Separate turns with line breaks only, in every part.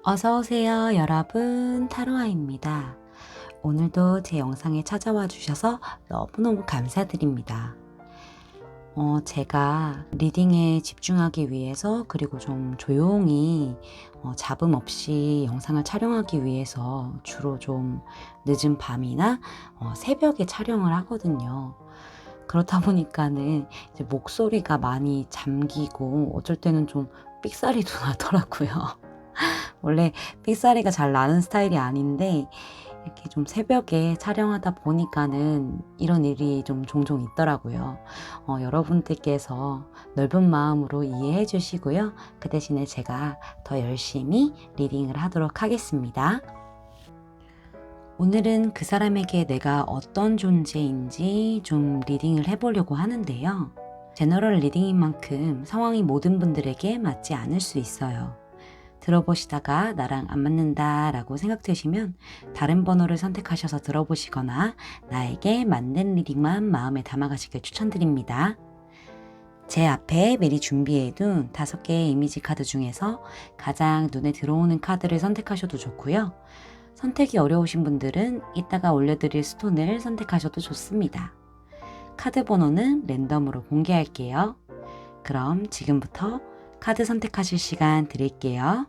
어서오세요, 여러분. 타로아입니다. 오늘도 제 영상에 찾아와 주셔서 너무너무 감사드립니다. 제가 리딩에 집중하기 위해서, 그리고 좀 조용히 잡음 없이 영상을 촬영하기 위해서 주로 좀 늦은 밤이나 새벽에 촬영을 하거든요. 그렇다 보니까는 이제 목소리가 많이 잠기고 어쩔 때는 좀 삑사리도 나더라고요. 원래 삑사리가 잘 나는 스타일이 아닌데 이렇게 좀 새벽에 촬영하다 보니까는 이런 일이 좀 종종 있더라고요. 여러분들께서 넓은 마음으로 이해해 주시고요. 그 대신에 제가 더 열심히 리딩을 하도록 하겠습니다. 오늘은 그 사람에게 내가 어떤 존재인지 좀 리딩을 해보려고 하는데요. 제너럴 리딩인 만큼 상황이 모든 분들에게 맞지 않을 수 있어요. 들어보시다가 나랑 안 맞는다 라고 생각되시면 다른 번호를 선택하셔서 들어보시거나 나에게 맞는 리딩만 마음에 담아가시길 추천드립니다. 제 앞에 미리 준비해둔 5개의 이미지 카드 중에서 가장 눈에 들어오는 카드를 선택하셔도 좋고요. 선택이 어려우신 분들은 이따가 올려드릴 스톤을 선택하셔도 좋습니다. 카드 번호는 랜덤으로 공개할게요. 그럼 지금부터 카드 선택하실 시간 드릴게요.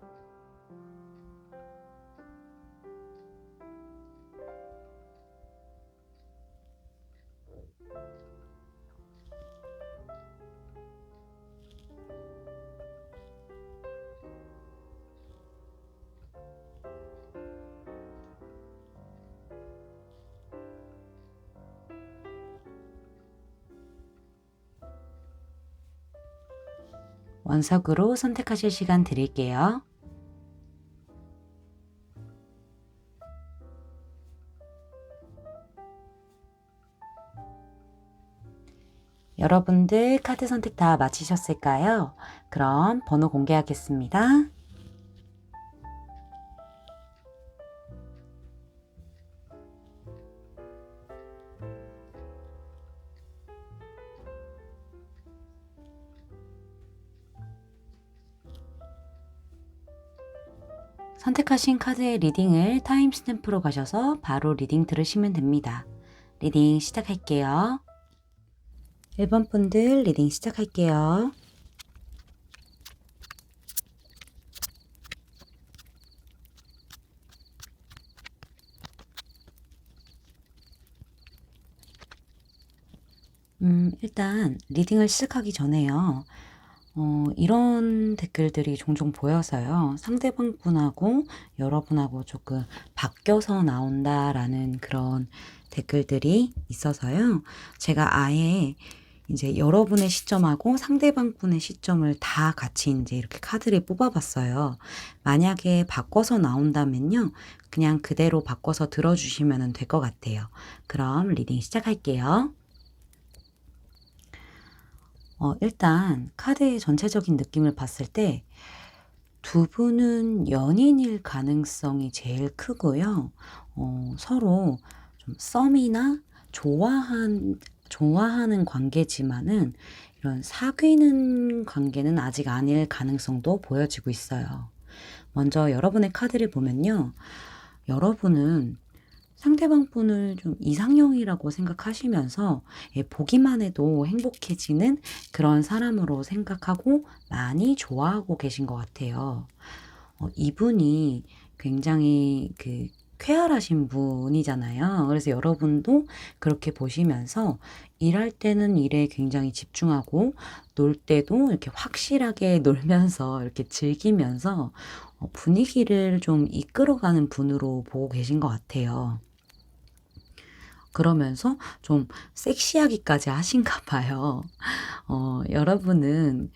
원석으로 선택하실 시간 드릴게요. 여러분들 카드 선택 다 마치셨을까요? 그럼 번호 공개하겠습니다. 선택하신 카드의 리딩을 타임스탬프로 가셔서 바로 리딩 들으시면 됩니다. 리딩 시작할게요. 1번 분들 리딩 시작할게요. 일단 리딩을 시작하기 전에요. 이런 댓글들이 종종 보여서요. 상대방 분하고 여러분하고 조금 바뀌어서 나온다라는 그런 댓글들이 있어서요. 제가 아예 이제 여러분의 시점하고 상대방 분의 시점을 다 같이 이제 이렇게 카드를 뽑아봤어요. 만약에 바꿔서 나온다면요. 그냥 그대로 바꿔서 들어주시면 될 것 같아요. 그럼 리딩 시작할게요. 일단 카드의 전체적인 느낌을 봤을 때 두 분은 연인일 가능성이 제일 크고요. 서로 좀 썸이나 좋아하는 관계지만은 이런 사귀는 관계는 아직 아닐 가능성도 보여지고 있어요. 먼저 여러분의 카드를 보면요. 여러분은 상대방 분을 좀 이상형이라고 생각하시면서 보기만 해도 행복해지는 그런 사람으로 생각하고 많이 좋아하고 계신 것 같아요. 이분이 굉장히 쾌활하신 분이잖아요. 그래서 여러분도 그렇게 보시면서 일할 때는 일에 굉장히 집중하고 놀 때도 이렇게 확실하게 놀면서 이렇게 즐기면서 분위기를 좀 이끌어가는 분으로 보고 계신 것 같아요. 그러면서 좀 섹시하기까지 하신가 봐요. 여러분은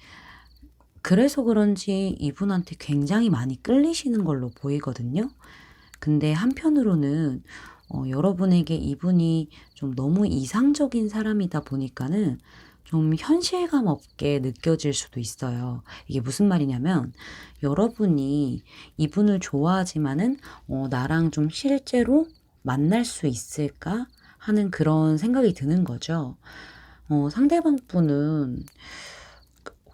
그래서 그런지 이분한테 굉장히 많이 끌리시는 걸로 보이거든요. 근데 한편으로는 여러분에게 이분이 좀 너무 이상적인 사람이다 보니까는 좀 현실감 없게 느껴질 수도 있어요. 이게 무슨 말이냐면 여러분이 이분을 좋아하지만은 나랑 좀 실제로 만날 수 있을까 하는 그런 생각이 드는 거죠. 상대방 분은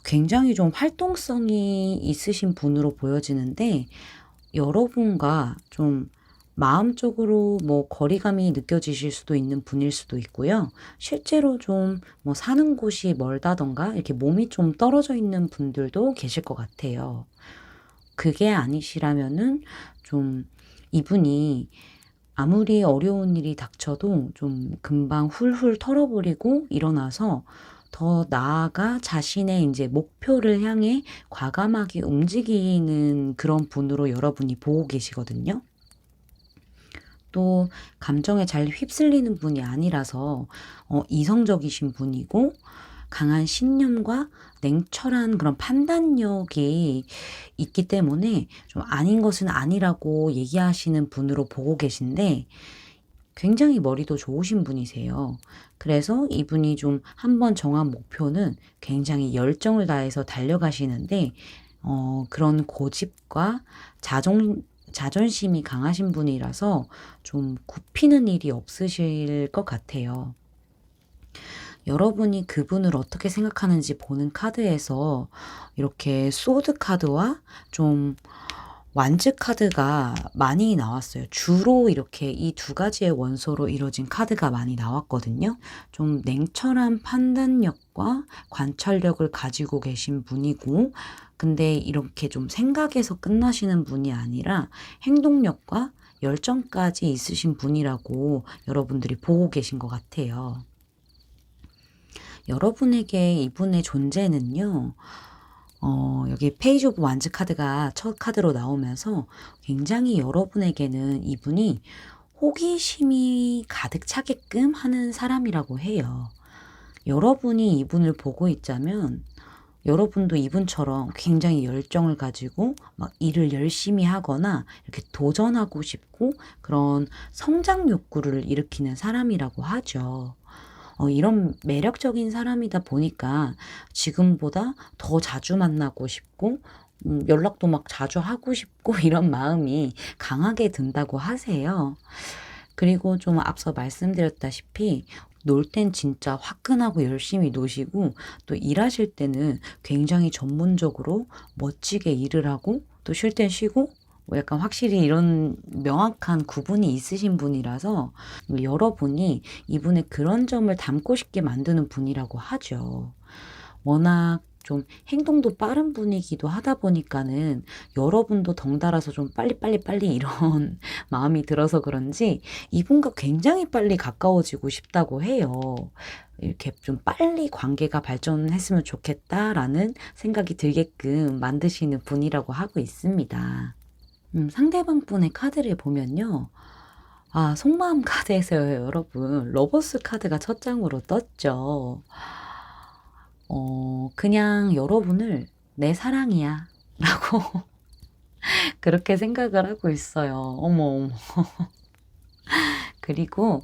굉장히 좀 활동성이 있으신 분으로 보여지는데 여러분과 좀 마음적으로 뭐 거리감이 느껴지실 수도 있는 분일 수도 있고요. 실제로 좀 뭐 사는 곳이 멀다던가 이렇게 몸이 좀 떨어져 있는 분들도 계실 것 같아요. 그게 아니시라면은 좀 이분이 아무리 어려운 일이 닥쳐도 좀 금방 훌훌 털어버리고 일어나서 더 나아가 자신의 인제 목표를 향해 과감하게 움직이는 그런 분으로 여러분이 보고 계시거든요. 또 감정에 잘 휩쓸리는 분이 아니라서 이성적이신 분이고 강한 신념과 냉철한 그런 판단력이 있기 때문에 좀 아닌 것은 아니라고 얘기하시는 분으로 보고 계신데 굉장히 머리도 좋으신 분이세요. 그래서 이분이 좀 한번 정한 목표는 굉장히 열정을 다해서 달려가시는데 그런 고집과 자존심이 강하신 분이라서 좀 굽히는 일이 없으실 것 같아요. 여러분이 그분을 어떻게 생각하는지 보는 카드에서 이렇게 소드 카드와 좀 완즈 카드가 많이 나왔어요. 주로 이렇게 이 두 가지의 원소로 이루어진 카드가 많이 나왔거든요. 좀 냉철한 판단력과 관찰력을 가지고 계신 분이고 근데 이렇게 좀 생각에서 끝나시는 분이 아니라 행동력과 열정까지 있으신 분이라고 여러분들이 보고 계신 것 같아요. 여러분에게 이분의 존재는요. 여기 페이지 오브 완즈 카드가 첫 카드로 나오면서 굉장히 여러분에게는 이분이 호기심이 가득 차게끔 하는 사람이라고 해요. 여러분이 이분을 보고 있자면 여러분도 이분처럼 굉장히 열정을 가지고 막 일을 열심히 하거나 이렇게 도전하고 싶고 그런 성장 욕구를 일으키는 사람이라고 하죠. 이런 매력적인 사람이다 보니까 지금보다 더 자주 만나고 싶고 연락도 막 자주 하고 싶고 이런 마음이 강하게 든다고 하세요. 그리고 좀 앞서 말씀드렸다시피 놀 땐 진짜 화끈하고 열심히 노시고 또 일하실 때는 굉장히 전문적으로 멋지게 일을 하고 또 쉴 땐 쉬고 뭐 약간 확실히 이런 명확한 구분이 있으신 분이라서 여러분이 이분의 그런 점을 닮고 싶게 만드는 분이라고 하죠. 워낙 좀 행동도 빠른 분이기도 하다 보니까는 여러분도 덩달아서 좀 빨리 이런 마음이 들어서 그런지 이분과 굉장히 빨리 가까워지고 싶다고 해요. 이렇게 좀 빨리 관계가 발전했으면 좋겠다라는 생각이 들게끔 만드시는 분이라고 하고 있습니다. 상대방 분의 카드를 보면요. 아, 속마음 카드에서요, 여러분. 러버스 카드가 첫 장으로 떴죠. 그냥 여러분을 내 사랑이야. 라고 그렇게 생각을 하고 있어요. 어머, 어머. 그리고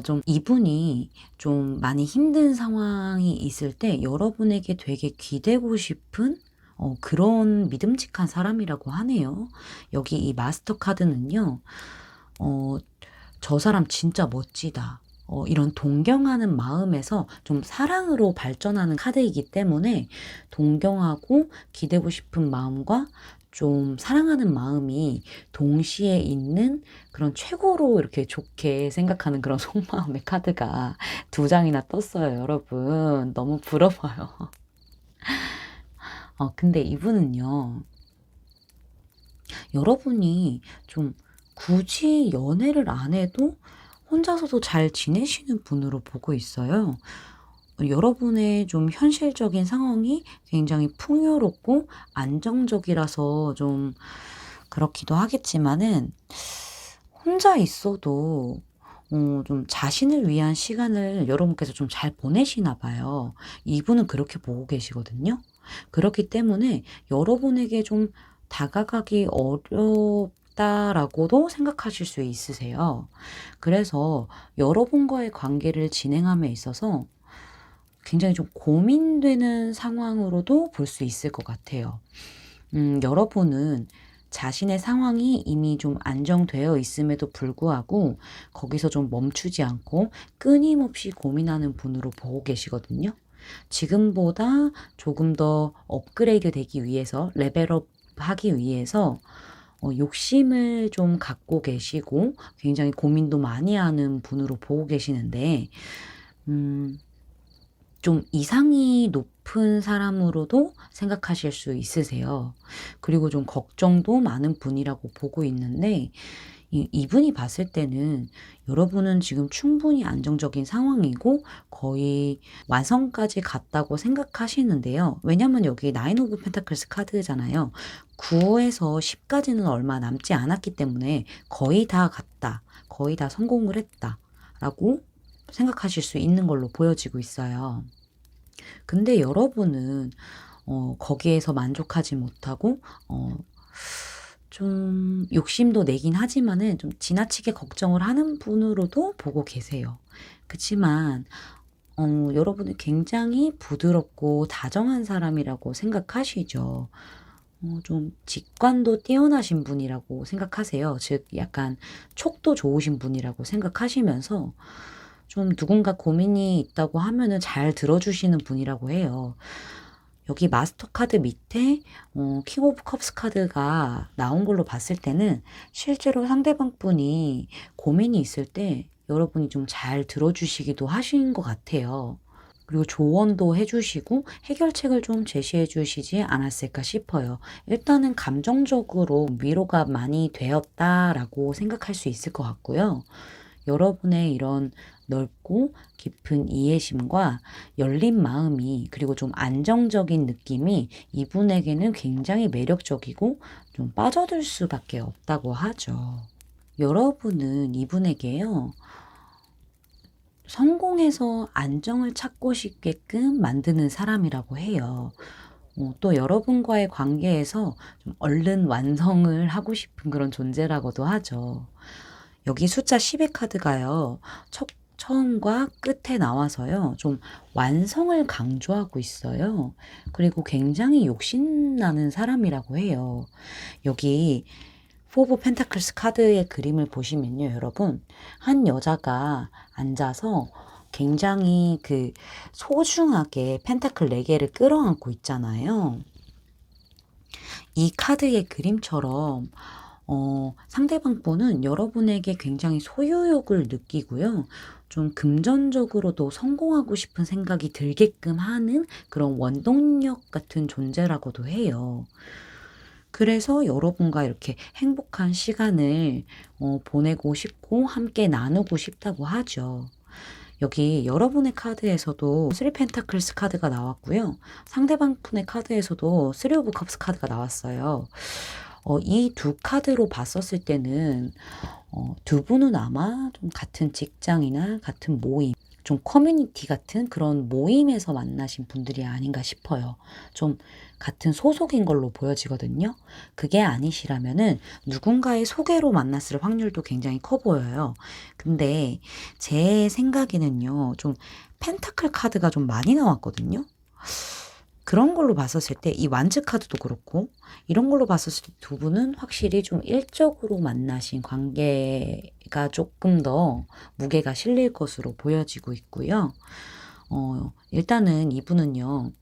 좀 이분이 좀 많이 힘든 상황이 있을 때 여러분에게 되게 기대고 싶은 그런 믿음직한 사람이라고 하네요. 여기 이 마스터 카드는요. 어 '저 사람 진짜 멋지다.' 이런 동경하는 마음에서 좀 사랑으로 발전하는 카드이기 때문에 동경하고 기대고 싶은 마음과 좀 사랑하는 마음이 동시에 있는 그런 최고로 이렇게 좋게 생각하는 그런 속마음의 카드가 두 장이나 떴어요, 여러분. 너무 부러워요. 근데 이분은요. 여러분이 좀 굳이 연애를 안 해도 혼자서도 잘 지내시는 분으로 보고 있어요. 여러분의 좀 현실적인 상황이 굉장히 풍요롭고 안정적이라서 좀 그렇기도 하겠지만은 혼자 있어도 좀 자신을 위한 시간을 여러분께서 좀 잘 보내시나 봐요. 이분은 그렇게 보고 계시거든요. 그렇기 때문에 여러분에게 좀 다가가기 어렵다라고도 생각하실 수 있으세요. 그래서 여러분과의 관계를 진행함에 있어서 굉장히 좀 고민되는 상황으로도 볼 수 있을 것 같아요. 여러분은 자신의 상황이 이미 좀 안정되어 있음에도 불구하고 거기서 좀 멈추지 않고 끊임없이 고민하는 분으로 보고 계시거든요. 지금보다 조금 더 업그레이드 되기 위해서 레벨업 하기 위해서 욕심을 좀 갖고 계시고 굉장히 고민도 많이 하는 분으로 보고 계시는데 음 좀 이상이 높은 사람으로도 생각하실 수 있으세요. 그리고 좀 걱정도 많은 분이라고 보고 있는데 이분이 봤을 때는 여러분은 지금 충분히 안정적인 상황이고 거의 완성까지 갔다고 생각하시는데요. 왜냐면 여기 나인 오브 펜타클스 카드잖아요. 9에서 10까지는 얼마 남지 않았기 때문에 거의 다 갔다. 거의 다 성공을 했다라고 생각하실 수 있는 걸로 보여지고 있어요. 근데 여러분은 거기에서 만족하지 못하고 어 좀 욕심도 내긴 하지만은 좀 지나치게 걱정을 하는 분으로도 보고 계세요. 그치만 여러분은 굉장히 부드럽고 다정한 사람이라고 생각하시죠. 좀 직관도 뛰어나신 분이라고 생각하세요. 즉 약간 촉도 좋으신 분이라고 생각하시면서 좀 누군가 고민이 있다고 하면은 잘 들어주시는 분이라고 해요. 여기 마스터 카드 밑에 킹 오브 컵스 카드가 나온 걸로 봤을 때는 실제로 상대방 분이 고민이 있을 때 여러분이 좀 잘 들어주시기도 하신 것 같아요. 그리고 조언도 해 주시고 해결책을 좀 제시해 주시지 않았을까 싶어요. 일단은 감정적으로 위로가 많이 되었다라고 생각할 수 있을 것 같고요. 여러분의 이런 넓고 깊은 이해심과 열린 마음이 그리고 좀 안정적인 느낌이 이분에게는 굉장히 매력적이고 좀 빠져들 수밖에 없다고 하죠. 여러분은 이분에게요. 성공해서 안정을 찾고 싶게끔 만드는 사람이라고 해요. 또 여러분과의 관계에서 좀 얼른 완성을 하고 싶은 그런 존재라고도 하죠. 여기 숫자 10의 카드가요. 처음과 끝에 나와서요. 좀 완성을 강조하고 있어요. 그리고 굉장히 욕심나는 사람이라고 해요. 여기 포브 펜타클스 카드의 그림을 보시면요, 여러분. 한 여자가 앉아서 굉장히 소중하게 펜타클 4개를 끌어안고 있잖아요. 이 카드의 그림처럼 상대방 분은 여러분에게 굉장히 소유욕을 느끼고요. 좀 금전적으로도 성공하고 싶은 생각이 들게끔 하는 그런 원동력 같은 존재라고도 해요. 그래서 여러분과 이렇게 행복한 시간을 보내고 싶고 함께 나누고 싶다고 하죠. 여기 여러분의 카드에서도 3 펜타클스 카드가 나왔고요. 상대방 분의 카드에서도 3 오브 컵스 카드가 나왔어요. 이 두 카드로 봤었을 때는 두 분은 아마 좀 같은 직장이나 같은 모임, 좀 커뮤니티 같은 그런 모임에서 만나신 분들이 아닌가 싶어요. 좀 같은 소속인 걸로 보여지거든요. 그게 아니시라면은 누군가의 소개로 만났을 확률도 굉장히 커 보여요. 근데 제 생각에는요, 좀 펜타클 카드가 좀 많이 나왔거든요. 그런 걸로 봤었을 때 이 완즈 카드도 그렇고 이런 걸로 봤었을 때 두 분은 확실히 좀 일적으로 만나신 관계가 조금 더 무게가 실릴 것으로 보여지고 있고요. 일단은 이분은요.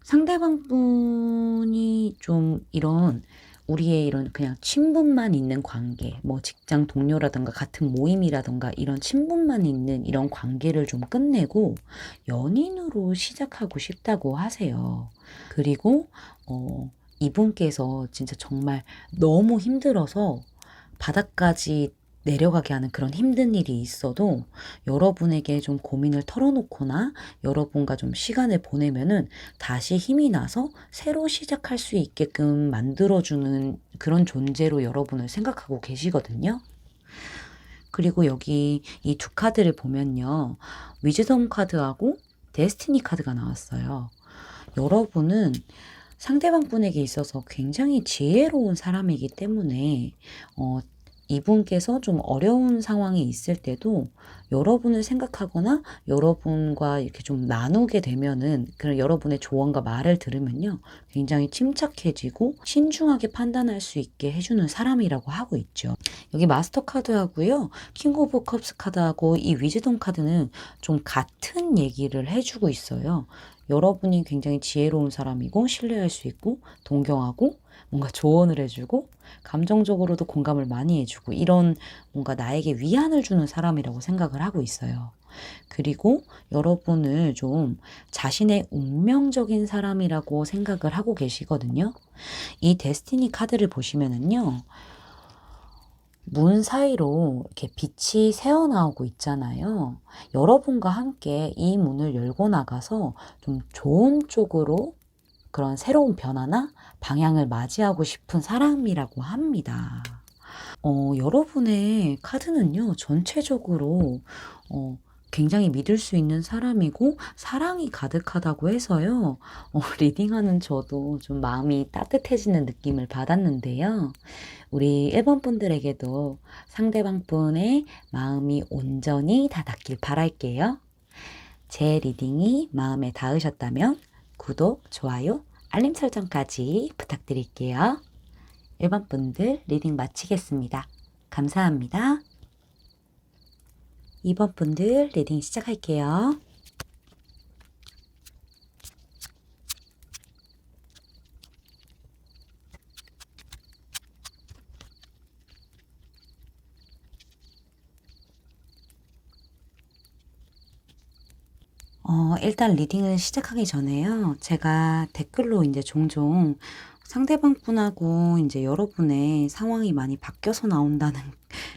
상대방 분이 좀 우리의 이런 그냥 친분만 있는 관계, 뭐 직장 동료라든가 같은 모임이라든가 이런 친분만 있는 이런 관계를 좀 끝내고 연인으로 시작하고 싶다고 하세요. 그리고 이분께서 진짜 정말 너무 힘들어서 바닥까지 내려가게 하는 그런 힘든 일이 있어도 여러분에게 좀 고민을 털어놓거나 여러분과 좀 시간을 보내면은 다시 힘이 나서 새로 시작할 수 있게끔 만들어주는 그런 존재로 여러분을 생각하고 계시거든요. 그리고 여기 이 두 카드를 보면요. 위즈덤 카드하고 데스티니 카드가 나왔어요. 여러분은 상대방 분에게 있어서 굉장히 지혜로운 사람이기 때문에 이분께서 좀 어려운 상황이 있을 때도 여러분을 생각하거나 여러분과 이렇게 좀 나누게 되면은 그런 여러분의 조언과 말을 들으면요. 굉장히 침착해지고 신중하게 판단할 수 있게 해주는 사람이라고 하고 있죠. 여기 마스터 카드하고요. 킹 오브 컵스 카드하고 이 위즈덤 카드는 좀 같은 얘기를 해주고 있어요. 여러분이 굉장히 지혜로운 사람이고 신뢰할 수 있고 동경하고 뭔가 조언을 해주고 감정적으로도 공감을 많이 해주고 이런 뭔가 나에게 위안을 주는 사람이라고 생각을 하고 있어요. 그리고 여러분을 좀 자신의 운명적인 사람이라고 생각을 하고 계시거든요. 이 데스티니 카드를 보시면은요. 문 사이로 이렇게 빛이 새어나오고 있잖아요. 여러분과 함께 이 문을 열고 나가서 좀 좋은 쪽으로 그런 새로운 변화나 방향을 맞이하고 싶은 사람이라고 합니다. 여러분의 카드는요, 전체적으로 굉장히 믿을 수 있는 사람이고 사랑이 가득하다고 해서요. 리딩하는 저도 좀 마음이 따뜻해지는 느낌을 받았는데요. 우리 1번 분들에게도 상대방 분의 마음이 온전히 다 닿길 바랄게요. 제 리딩이 마음에 닿으셨다면 구독, 좋아요, 알림 설정까지 부탁드릴게요. 1번 분들 리딩 마치겠습니다. 감사합니다. 2번 분들 리딩 시작할게요. 일단 리딩을 시작하기 전에요. 제가 댓글로 이제 종종 상대방 분하고 이제 여러분의 상황이 많이 바뀌어서 나온다는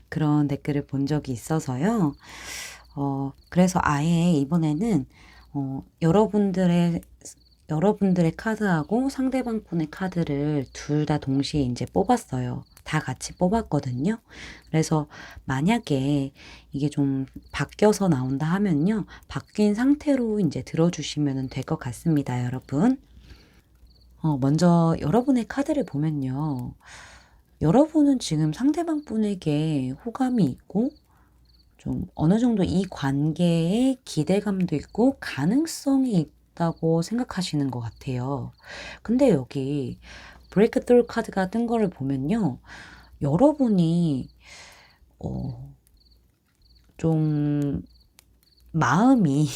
그런 댓글을 본 적이 있어서요. 그래서 아예 이번에는 여러분들의 카드하고 상대방 분의 카드를 둘 다 동시에 이제 뽑았어요. 다 같이 뽑았거든요. 그래서 만약에 이게 좀 바뀌어서 나온다 하면요. 바뀐 상태로 이제 들어주시면 될 것 같습니다, 여러분. 먼저 여러분의 카드를 보면요. 여러분은 지금 상대방 분에게 호감이 있고 좀 어느 정도 이 관계에 기대감도 있고 가능성이 있다고 생각하시는 것 같아요. 근데 여기 브레이크 থ্루 카드가 뜬 거를 보면요. 여러분이 좀 마음이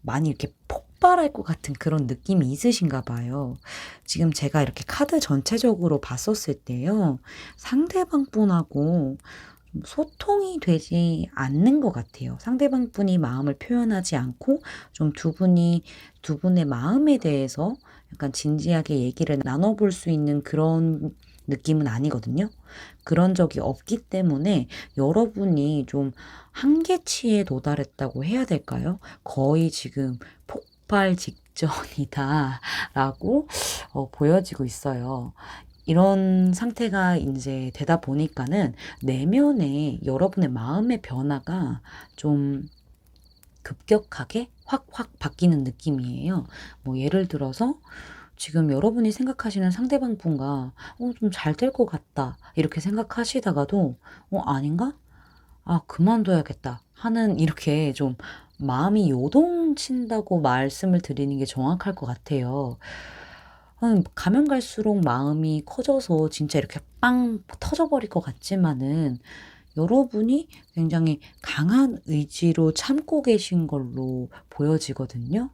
많이 이렇게 폭발할 것 같은 그런 느낌이 있으신가 봐요. 지금 제가 이렇게 카드 전체적으로 봤었을 때요. 상대방 분하고 소통이 되지 않는 것 같아요. 상대방 분이 마음을 표현하지 않고 좀 두 분의 마음에 대해서 약간 진지하게 얘기를 나눠볼 수 있는 그런 느낌은 아니거든요. 그런 적이 없기 때문에 여러분이 좀 한계치에 도달했다고 해야 될까요? 거의 지금 폭발 직전이다라고 보여지고 있어요. 이런 상태가 이제 되다 보니까는 내면에 여러분의 마음의 변화가 좀 급격하게 확확 바뀌는 느낌이에요. 뭐 예를 들어서 지금 여러분이 생각하시는 상대방 분과 좀 잘 될 것 같다 이렇게 생각하시다가도 아닌가? 아 그만둬야겠다 하는 이렇게 좀 마음이 요동친다고 말씀을 드리는 게 정확할 것 같아요. 가면 갈수록 마음이 커져서 진짜 이렇게 빵 터져버릴 것 같지만은 여러분이 굉장히 강한 의지로 참고 계신 걸로 보여지거든요.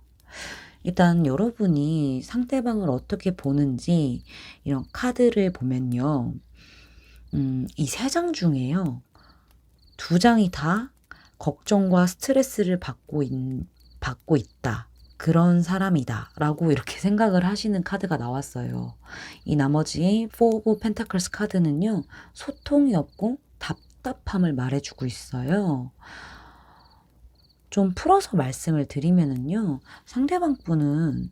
일단 여러분이 상대방을 어떻게 보는지 이런 카드를 보면요. 이 세 장 중에요. 두 장이 다 걱정과 스트레스를 받고 있다. 그런 사람이다. 라고 이렇게 생각을 하시는 카드가 나왔어요. 이 나머지 4 오브 펜타클스 카드는요. 소통이 없고 답답함을 말해주고 있어요. 좀 풀어서 말씀을 드리면은요. 상대방 분은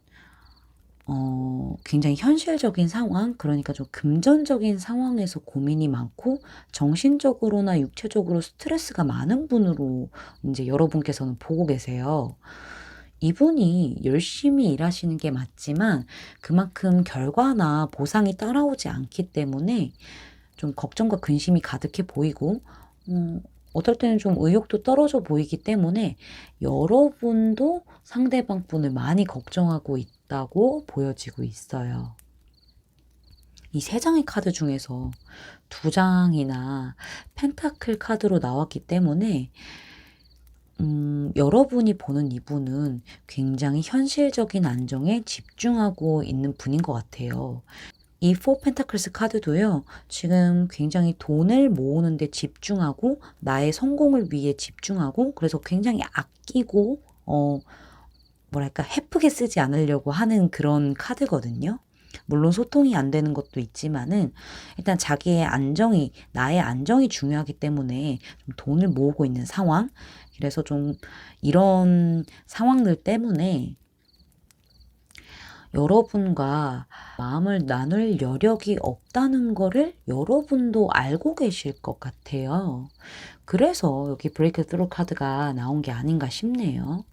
굉장히 현실적인 상황, 그러니까 좀 금전적인 상황에서 고민이 많고 정신적으로나 육체적으로 스트레스가 많은 분으로 이제 여러분께서는 보고 계세요. 이분이 열심히 일하시는 게 맞지만 그만큼 결과나 보상이 따라오지 않기 때문에 좀 걱정과 근심이 가득해 보이고 어떨 때는 좀 의욕도 떨어져 보이기 때문에 여러분도 상대방 분을 많이 걱정하고 있다고 보여지고 있어요. 이 세 장의 카드 중에서 두 장이나 펜타클 카드로 나왔기 때문에 여러분이 보는 이분은 굉장히 현실적인 안정에 집중하고 있는 분인 것 같아요. 이 포 펜타클스 카드도요. 지금 굉장히 돈을 모으는 데 집중하고 나의 성공을 위해 집중하고 그래서 굉장히 아끼고 뭐랄까 헤프게 쓰지 않으려고 하는 그런 카드거든요. 물론 소통이 안 되는 것도 있지만은 일단 자기의 안정이 나의 안정이 중요하기 때문에 좀 돈을 모으고 있는 상황. 그래서 좀 이런 상황들 때문에 여러분과 마음을 나눌 여력이 없다는 거를 여러분도 알고 계실 것 같아요. 그래서 여기 브레이크 스루 카드가 나온 게 아닌가 싶네요.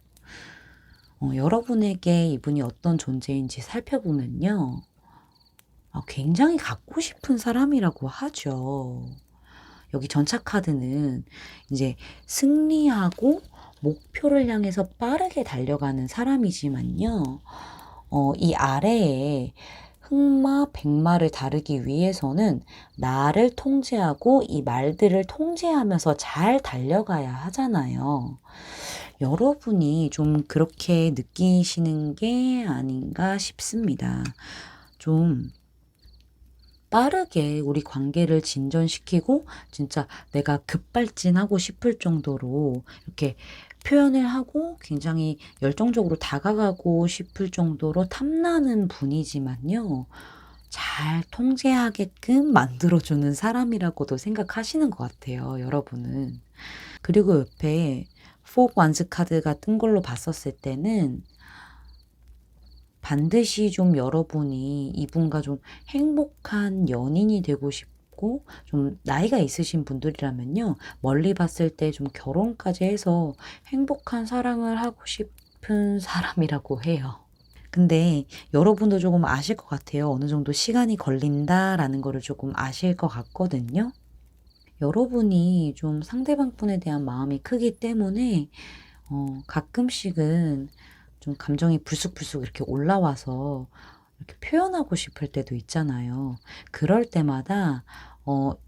여러분에게 이분이 어떤 존재인지 살펴보면요. 굉장히 갖고 싶은 사람이라고 하죠. 여기 전차 카드는 이제 승리하고 목표를 향해서 빠르게 달려가는 사람이지만요. 이 아래에 흑마, 백마를 다루기 위해서는 나를 통제하고 이 말들을 통제하면서 잘 달려가야 하잖아요. 여러분이 좀 그렇게 느끼시는 게 아닌가 싶습니다. 좀 빠르게 우리 관계를 진전시키고 진짜 내가 급발진하고 싶을 정도로 이렇게 표현을 하고 굉장히 열정적으로 다가가고 싶을 정도로 탐나는 분이지만요. 잘 통제하게끔 만들어주는 사람이라고도 생각하시는 것 같아요, 여러분은. 그리고 옆에 포 완즈 카드가 뜬 걸로 봤었을 때는 반드시 좀 여러분이 이분과 좀 행복한 연인이 되고 싶고 좀 나이가 있으신 분들이라면요. 멀리 봤을 때 좀 결혼까지 해서 행복한 사랑을 하고 싶은 사람이라고 해요. 근데 여러분도 조금 아실 것 같아요. 어느 정도 시간이 걸린다라는 거를 조금 아실 것 같거든요. 여러분이 좀 상대방 분에 대한 마음이 크기 때문에 가끔씩은 좀 감정이 불쑥불쑥 이렇게 올라와서 이렇게 표현하고 싶을 때도 있잖아요. 그럴 때마다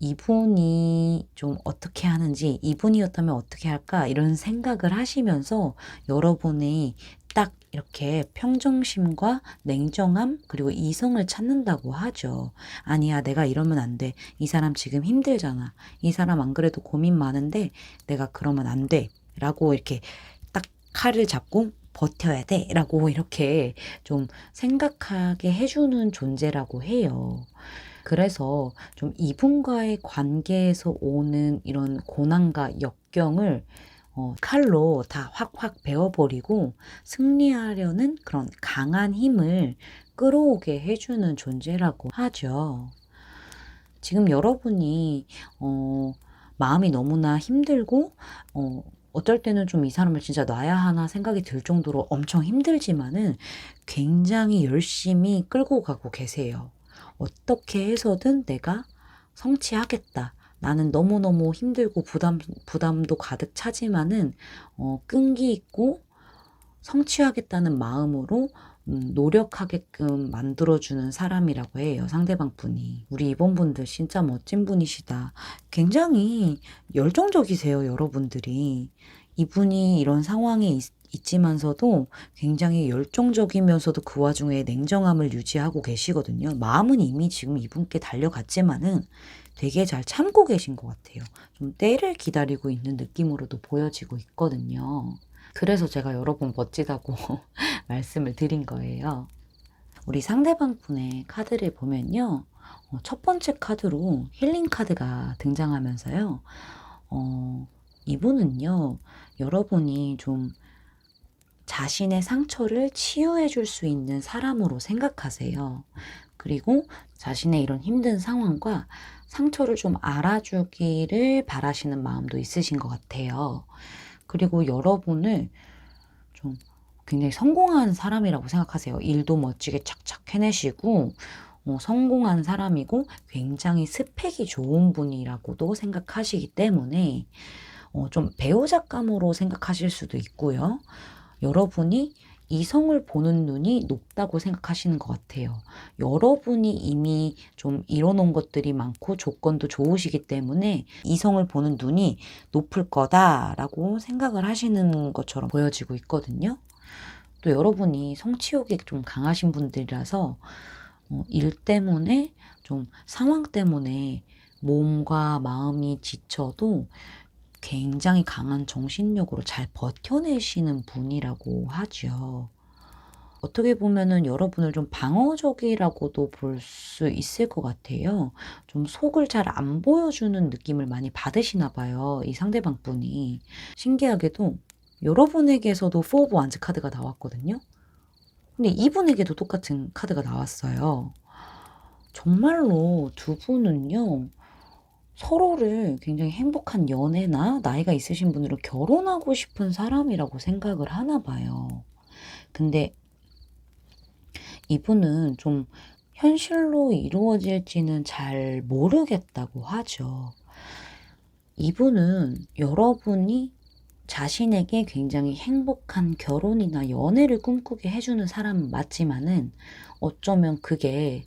이분이 좀 어떻게 하는지, 이분이었다면 어떻게 할까 이런 생각을 하시면서 여러분이 딱 이렇게 평정심과 냉정함 그리고 이성을 찾는다고 하죠. 아니야, 내가 이러면 안 돼. 이 사람 지금 힘들잖아. 이 사람 안 그래도 고민 많은데 내가 그러면 안 돼. 라고 이렇게 딱 칼을 잡고 버텨야 돼. 라고 이렇게 좀 생각하게 해주는 존재라고 해요. 그래서 좀 이분과의 관계에서 오는 이런 고난과 역경을 칼로 다 확확 베어버리고 승리하려는 그런 강한 힘을 끌어오게 해주는 존재라고 하죠. 지금 여러분이 마음이 너무나 힘들고 어떨 때는 좀 이 사람을 진짜 놔야 하나 생각이 들 정도로 엄청 힘들지만은 굉장히 열심히 끌고 가고 계세요. 어떻게 해서든 내가 성취하겠다. 나는 너무너무 힘들고 부담도 가득 차지만은 끈기 있고 성취하겠다는 마음으로 노력하게끔 만들어주는 사람이라고 해요. 상대방 분이. 우리 이번 분들 진짜 멋진 분이시다. 굉장히 열정적이세요, 여러분들이. 이분이 이런 상황에 있지만서도 굉장히 열정적이면서도 그 와중에 냉정함을 유지하고 계시거든요. 마음은 이미 지금 이분께 달려갔지만은 되게 잘 참고 계신 것 같아요. 좀 때를 기다리고 있는 느낌으로도 보여지고 있거든요. 그래서 제가 여러분 멋지다고 말씀을 드린 거예요. 우리 상대방 분의 카드를 보면요. 첫 번째 카드로 힐링 카드가 등장하면서요. 이분은요. 여러분이 좀 자신의 상처를 치유해 줄 수 있는 사람으로 생각하세요. 그리고 자신의 이런 힘든 상황과 상처를 좀 알아주기를 바라시는 마음도 있으신 것 같아요. 그리고 여러분을 좀 굉장히 성공한 사람이라고 생각하세요. 일도 멋지게 착착 해내시고 성공한 사람이고 굉장히 스펙이 좋은 분이라고도 생각하시기 때문에 좀 배우자감으로 생각하실 수도 있고요. 여러분이 이성을 보는 눈이 높다고 생각하시는 것 같아요. 여러분이 이미 좀 이뤄놓은 것들이 많고 조건도 좋으시기 때문에 이성을 보는 눈이 높을 거다라고 생각을 하시는 것처럼 보여지고 있거든요. 또 여러분이 성취욕이 좀 강하신 분들이라서 일 때문에 좀 상황 때문에 몸과 마음이 지쳐도 굉장히 강한 정신력으로 잘 버텨내시는 분이라고 하죠. 어떻게 보면은 여러분을 좀 방어적이라고도 볼 수 있을 것 같아요. 좀 속을 잘 안 보여주는 느낌을 많이 받으시나 봐요, 이 상대방 분이. 신기하게도 여러분에게서도 포 오브 완즈 카드가 나왔거든요. 근데 이분에게도 똑같은 카드가 나왔어요. 정말로 두 분은요, 서로를 굉장히 행복한 연애나 나이가 있으신 분으로 결혼하고 싶은 사람이라고 생각을 하나 봐요. 근데 이분은 좀 현실로 이루어질지는 잘 모르겠다고 하죠. 이분은 여러분이 자신에게 굉장히 행복한 결혼이나 연애를 꿈꾸게 해주는 사람은 맞지만은 어쩌면 그게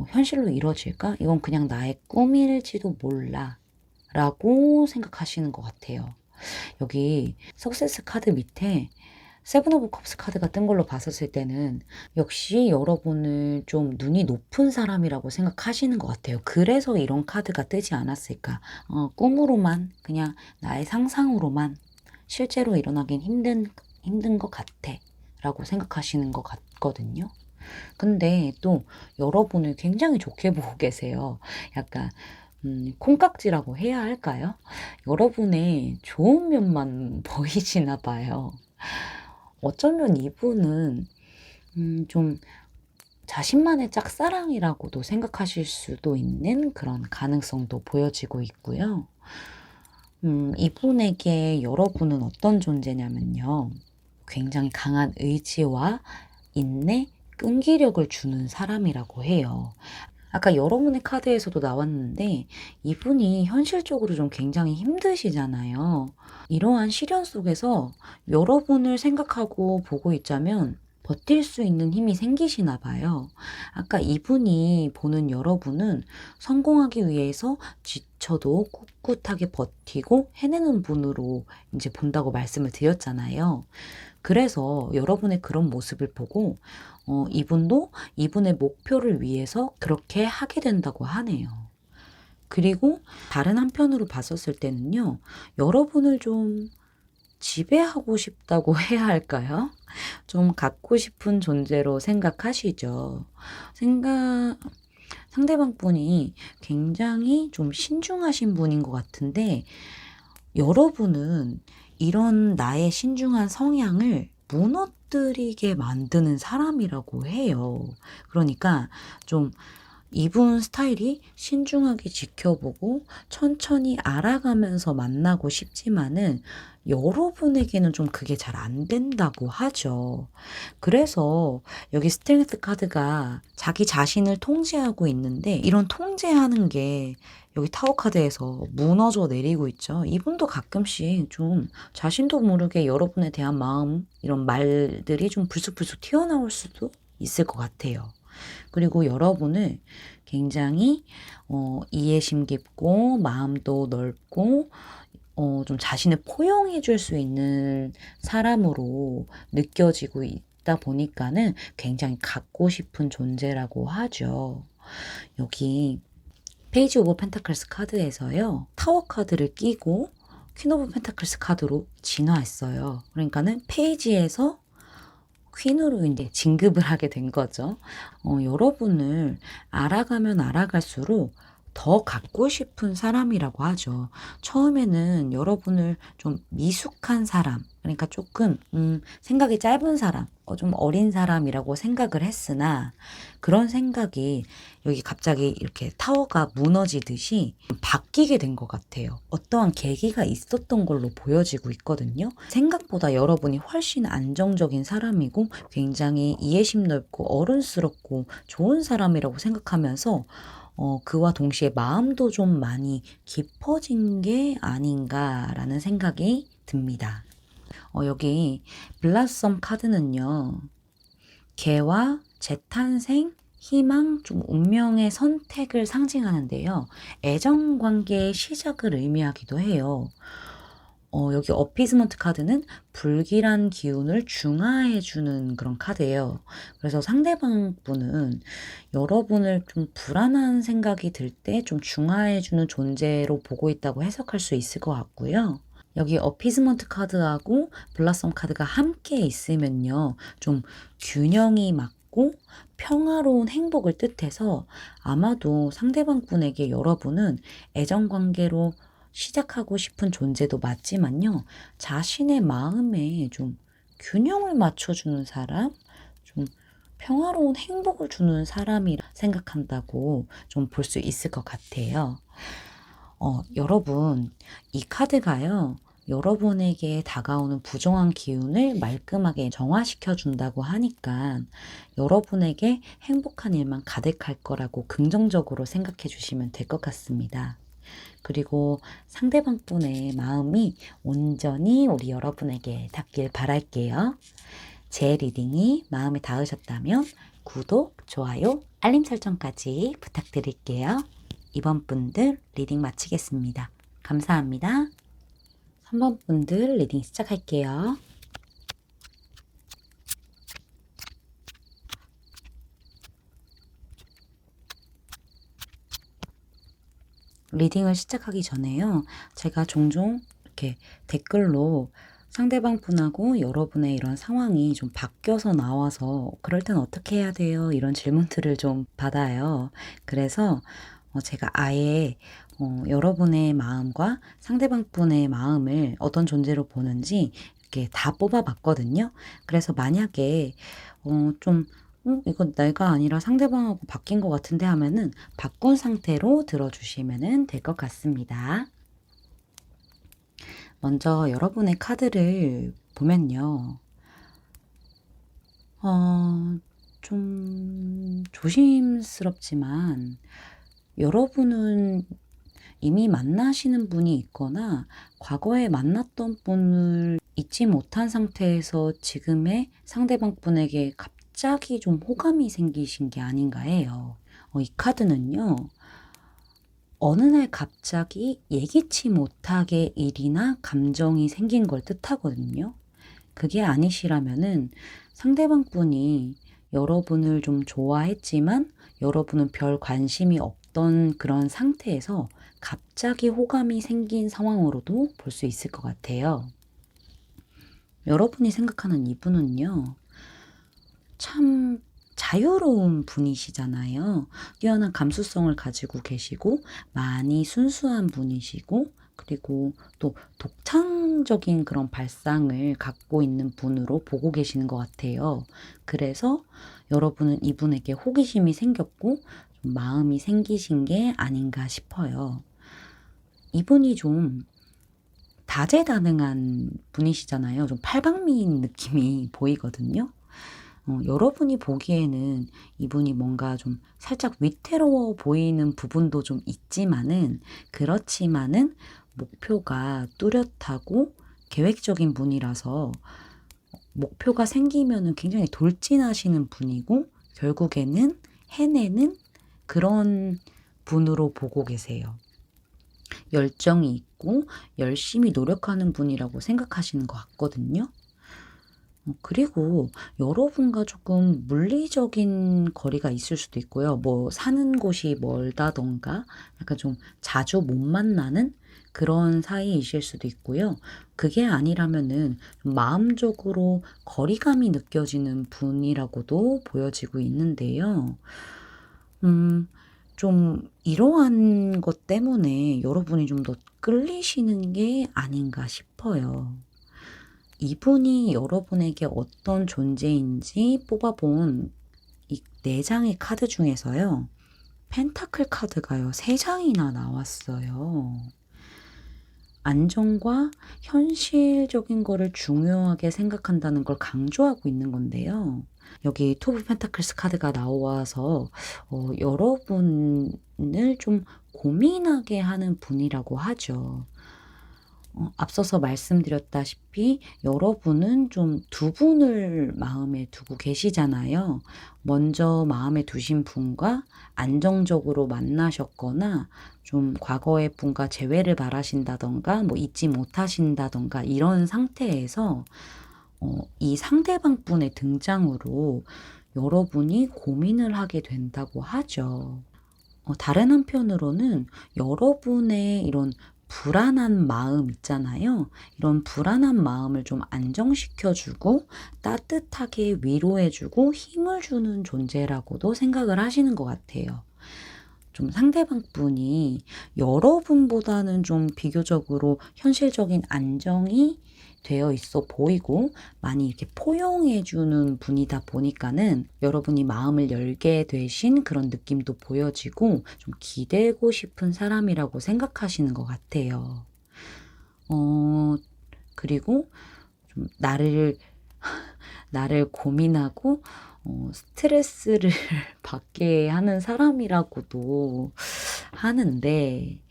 현실로 이루어질까? 이건 그냥 나의 꿈일지도 몰라 라고 생각하시는 것 같아요. 여기 석세스 카드 밑에 세븐 오브 컵스 카드가 뜬 걸로 봤었을 때는 역시 여러분을 좀 눈이 높은 사람이라고 생각하시는 것 같아요. 그래서 이런 카드가 뜨지 않았을까. 꿈으로만, 그냥 나의 상상으로만 실제로 일어나긴 힘든 것 같아. 라고 생각하시는 것 같거든요. 근데 또 여러분을 굉장히 좋게 보고 계세요. 약간 콩깍지라고 해야 할까요? 여러분의 좋은 면만 보이시나 봐요. 어쩌면 이분은 좀 자신만의 짝사랑이라고도 생각하실 수도 있는 그런 가능성도 보여지고 있고요. 이분에게 여러분은 어떤 존재냐면요. 굉장히 강한 의지와 인내, 끈기력을 주는 사람이라고 해요. 아까 여러분의 카드에서도 나왔는데 이분이 현실적으로 좀 굉장히 힘드시잖아요. 이러한 시련 속에서 여러분을 생각하고 보고 있자면 버틸 수 있는 힘이 생기시나 봐요. 아까 이분이 보는 여러분은 성공하기 위해서 지쳐도 꿋꿋하게 버티고 해내는 분으로 이제 본다고 말씀을 드렸잖아요. 그래서 여러분의 그런 모습을 보고 이분도 이분의 목표를 위해서 그렇게 하게 된다고 하네요. 그리고 다른 한편으로 봤었을 때는요. 여러분을 좀 지배하고 싶다고 해야 할까요? 좀 갖고 싶은 존재로 생각하시죠. 생각 상대방 분이 굉장히 좀 신중하신 분인 것 같은데 여러분은 이런 나의 신중한 성향을 무너뜨리게 만드는 사람이라고 해요. 그러니까 좀 이분 스타일이 신중하게 지켜보고 천천히 알아가면서 만나고 싶지만은 여러분에게는 좀 그게 잘 안 된다고 하죠. 그래서 여기 스트렝스 카드가 자기 자신을 통제하고 있는데 이런 통제하는 게 여기 타워 카드에서 무너져 내리고 있죠. 이분도 가끔씩 좀 자신도 모르게 여러분에 대한 마음, 이런 말들이 좀 불쑥불쑥 튀어나올 수도 있을 것 같아요. 그리고 여러분을 굉장히 이해심 깊고 마음도 넓고 좀 자신을 포용해 줄 수 있는 사람으로 느껴지고 있다 보니까는 굉장히 갖고 싶은 존재라고 하죠. 여기 페이지 오브 펜타클스 카드에서요. 타워 카드를 끼고 퀸 오브 펜타클스 카드로 진화했어요. 그러니까는 페이지에서 퀸으로 이제 진급을 하게 된 거죠. 여러분을 알아가면 알아갈수록 더 갖고 싶은 사람이라고 하죠. 처음에는 여러분을 좀 미숙한 사람, 그러니까 조금 생각이 짧은 사람, 좀 어린 사람이라고 생각을 했으나 그런 생각이 여기 갑자기 이렇게 타워가 무너지듯이 바뀌게 된 것 같아요. 어떠한 계기가 있었던 걸로 보여지고 있거든요. 생각보다 여러분이 훨씬 안정적인 사람이고 굉장히 이해심 넓고 어른스럽고 좋은 사람이라고 생각하면서 그와 동시에 마음도 좀 많이 깊어진 게 아닌가라는 생각이 듭니다. 여기 블라썸 카드는요. 개와 재탄생, 희망, 좀 운명의 선택을 상징하는데요. 애정 관계의 시작을 의미하기도 해요. 여기 어피스먼트 카드는 불길한 기운을 중화해 주는 그런 카드예요. 그래서 상대방 분은 여러분을 좀 불안한 생각이 들 때 좀 중화해 주는 존재로 보고 있다고 해석할 수 있을 것 같고요. 여기 어피스먼트 카드하고 블라썸 카드가 함께 있으면요. 좀 균형이 맞고 평화로운 행복을 뜻해서 아마도 상대방 분에게 여러분은 애정 관계로 시작하고 싶은 존재도 맞지만요. 자신의 마음에 좀 균형을 맞춰주는 사람, 좀 평화로운 행복을 주는 사람이라 생각한다고 좀 볼 수 있을 것 같아요. 여러분, 이 카드가요. 여러분에게 다가오는 부정한 기운을 말끔하게 정화시켜 준다고 하니까 여러분에게 행복한 일만 가득할 거라고 긍정적으로 생각해 주시면 될 것 같습니다. 그리고 상대방 분의 마음이 온전히 우리 여러분에게 닿길 바랄게요. 제 리딩이 마음에 닿으셨다면 구독, 좋아요, 알림 설정까지 부탁드릴게요. 이번 분들 리딩 마치겠습니다. 감사합니다. 3번 분들 리딩 시작할게요. 리딩을 시작하기 전에요. 제가 종종 이렇게 댓글로 상대방 분하고 여러분의 이런 상황이 좀 바뀌어서 나와서 그럴 땐 어떻게 해야 돼요? 이런 질문들을 좀 받아요. 그래서 제가 아예 여러분의 마음과 상대방 분의 마음을 어떤 존재로 보는지 이렇게 다 뽑아봤거든요. 그래서 만약에 좀 이거 내가 아니라 상대방하고 바뀐 것 같은데 하면은 바꾼 상태로 들어주시면 될 것 같습니다. 먼저 여러분의 카드를 보면요. 좀 조심스럽지만 여러분은 이미 만나시는 분이 있거나 과거에 만났던 분을 잊지 못한 상태에서 지금의 상대방 분에게 갑자기 좀 호감이 생기신 게 아닌가 해요. 이 카드는요. 어느 날 갑자기 예기치 못하게 일이나 감정이 생긴 걸 뜻하거든요. 그게 아니시라면은 상대방 분이 여러분을 좀 좋아했지만 여러분은 별 관심이 없던 그런 상태에서 갑자기 호감이 생긴 상황으로도 볼 수 있을 것 같아요. 여러분이 생각하는 이분은요. 참 자유로운 분이시잖아요. 뛰어난 감수성을 가지고 계시고 많이 순수한 분이시고 그리고 또 독창적인 그런 발상을 갖고 있는 분으로 보고 계시는 것 같아요. 그래서 여러분은 이분에게 호기심이 생겼고 좀 마음이 생기신 게 아닌가 싶어요. 이분이 좀 다재다능한 분이시잖아요. 좀 팔방미인 느낌이 보이거든요. 여러분이 보기에는 이분이 뭔가 좀 살짝 위태로워 보이는 부분도 좀 있지만은 그렇지만은 목표가 뚜렷하고 계획적인 분이라서 목표가 생기면은 굉장히 돌진하시는 분이고 결국에는 해내는 그런 분으로 보고 계세요. 열정이 있고 열심히 노력하는 분이라고 생각하시는 것 같거든요. 그리고 여러분과 조금 물리적인 거리가 있을 수도 있고요. 뭐 사는 곳이 멀다던가 약간 좀 자주 못 만나는 그런 사이이실 수도 있고요. 그게 아니라면은 좀 마음적으로 거리감이 느껴지는 분이라고도 보여지고 있는데요. 좀 이러한 것 때문에 여러분이 좀 더 끌리시는 게 아닌가 싶어요. 이분이 여러분에게 어떤 존재인지 뽑아본 이 4장의 카드 중에서요. 펜타클 카드가요. 3장이나 나왔어요. 안정과 현실적인 거를 중요하게 생각한다는 걸 강조하고 있는 건데요. 여기 투 오브 펜타클스 카드가 나와서 여러분을 좀 고민하게 하는 분이라고 하죠. 앞서서 말씀드렸다시피 여러분은 좀 두 분을 마음에 두고 계시잖아요. 먼저 마음에 두신 분과 안정적으로 만나셨거나 좀 과거의 분과 재회를 바라신다든가 뭐 잊지 못하신다든가 이런 상태에서 이 상대방 분의 등장으로 여러분이 고민을 하게 된다고 하죠. 다른 한편으로는 여러분의 이런 불안한 마음 있잖아요. 이런 불안한 마음을 좀 안정시켜 주고 따뜻하게 위로해 주고 힘을 주는 존재라고도 생각을 하시는 것 같아요. 좀 상대방 분이 여러분보다는 좀 비교적으로 현실적인 안정이 되어 있어 보이고 많이 이렇게 포용해 주는 분이다 보니까는 여러분이 마음을 열게 되신 그런 느낌도 보여지고 좀 기대고 싶은 사람이라고 생각하시는 것 같아요. 그리고 좀 나를 고민하고 스트레스를 받게 하는 사람이라고도 하는데,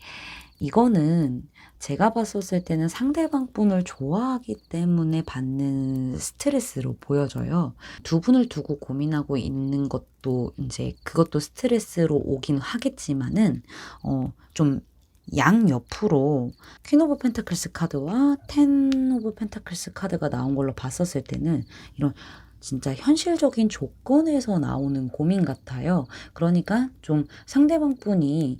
이거는 제가 봤었을 때는 상대방 분을 좋아하기 때문에 받는 스트레스로 보여져요. 두 분을 두고 고민하고 있는 것도 이제 그것도 스트레스로 오긴 하겠지만은 좀 양옆으로 퀸 오브 펜타클스 카드와 텐 오브 펜타클스 카드가 나온 걸로 봤었을 때는 이런 진짜 현실적인 조건에서 나오는 고민 같아요. 그러니까 좀 상대방 분이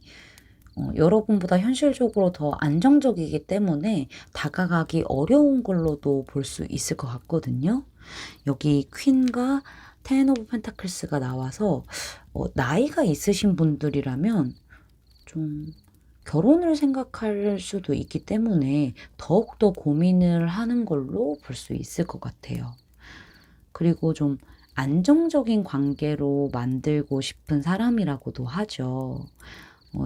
여러분보다 현실적으로 더 안정적이기 때문에 다가가기 어려운 걸로도 볼 수 있을 것 같거든요. 여기 퀸과 텐 오브 펜타클스가 나와서 나이가 있으신 분들이라면 좀 결혼을 생각할 수도 있기 때문에 더욱더 고민을 하는 걸로 볼 수 있을 것 같아요. 그리고 좀 안정적인 관계로 만들고 싶은 사람이라고도 하죠.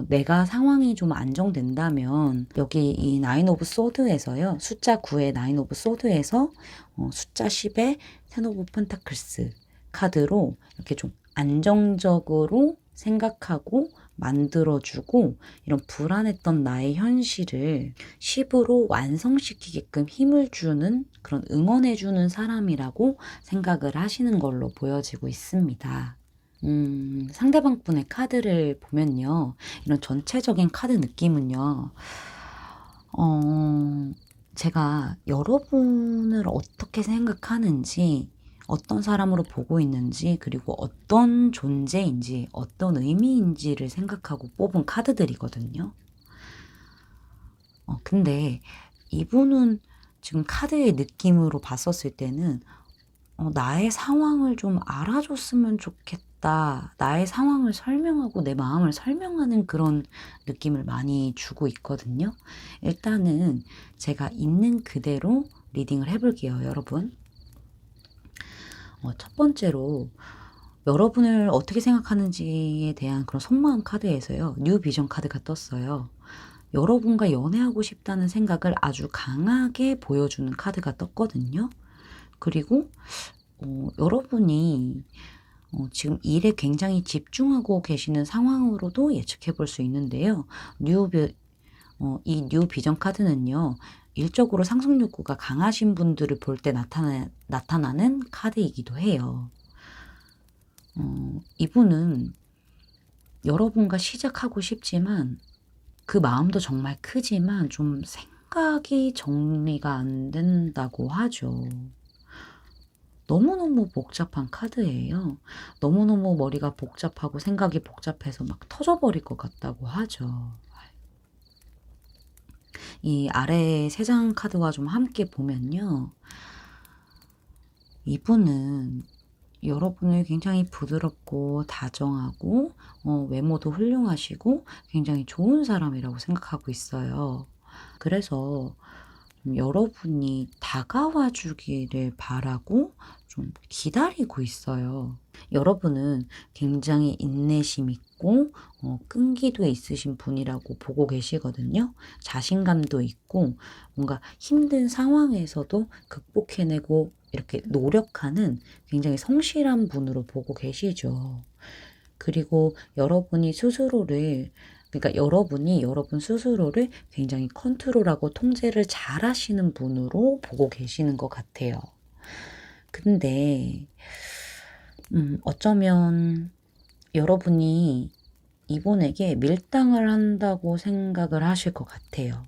내가 상황이 좀 안정된다면 여기 이 나인 오브 소드에서요. 숫자 9의 나인 오브 소드에서 숫자 10의 텐 오브 펜타클스 카드로 이렇게 좀 안정적으로 생각하고 만들어주고 이런 불안했던 나의 현실을 10으로 완성시키게끔 힘을 주는 그런 응원해주는 사람이라고 생각을 하시는 걸로 보여지고 있습니다. 상대방 분의 카드를 보면요. 이런 전체적인 카드 느낌은요. 제가 여러분을 어떻게 생각하는지, 어떤 사람으로 보고 있는지, 그리고 어떤 존재인지, 어떤 의미인지를 생각하고 뽑은 카드들이거든요. 근데 이분은 지금 카드의 느낌으로 봤었을 때는 나의 상황을 좀 알아줬으면 좋겠다. 나의 상황을 설명하고 내 마음을 설명하는 그런 느낌을 많이 주고 있거든요. 일단은 제가 있는 그대로 리딩을 해볼게요, 여러분. 첫 번째로 여러분을 어떻게 생각하는지에 대한 그런 속마음 카드에서요. 뉴 비전 카드가 떴어요. 여러분과 연애하고 싶다는 생각을 아주 강하게 보여주는 카드가 떴거든요. 그리고 여러분이 지금 일에 굉장히 집중하고 계시는 상황으로도 예측해 볼 수 있는데요. 이 뉴 비전 카드는요. 일적으로 상승 욕구가 강하신 분들을 볼 때 나타나는 카드이기도 해요. 이분은 여러분과 시작하고 싶지만 그 마음도 정말 크지만 좀 생각이 정리가 안 된다고 하죠. 너무너무 복잡한 카드예요. 너무너무 머리가 복잡하고 생각이 복잡해서 막 터져버릴 것 같다고 하죠. 이 아래 세 장 카드와 좀 함께 보면요. 이분은 여러분을 굉장히 부드럽고 다정하고 외모도 훌륭하시고 굉장히 좋은 사람이라고 생각하고 있어요. 그래서 여러분이 다가와 주기를 바라고 좀 기다리고 있어요. 여러분은 굉장히 인내심 있고 끈기도 있으신 분이라고 보고 계시거든요. 자신감도 있고 뭔가 힘든 상황에서도 극복해내고 이렇게 노력하는 굉장히 성실한 분으로 보고 계시죠. 그리고 여러분이 스스로를 그러니까 여러분이 여러분 스스로를 굉장히 컨트롤하고 통제를 잘 하시는 분으로 보고 계시는 것 같아요. 근데 어쩌면 여러분이 이분에게 밀당을 한다고 생각을 하실 것 같아요.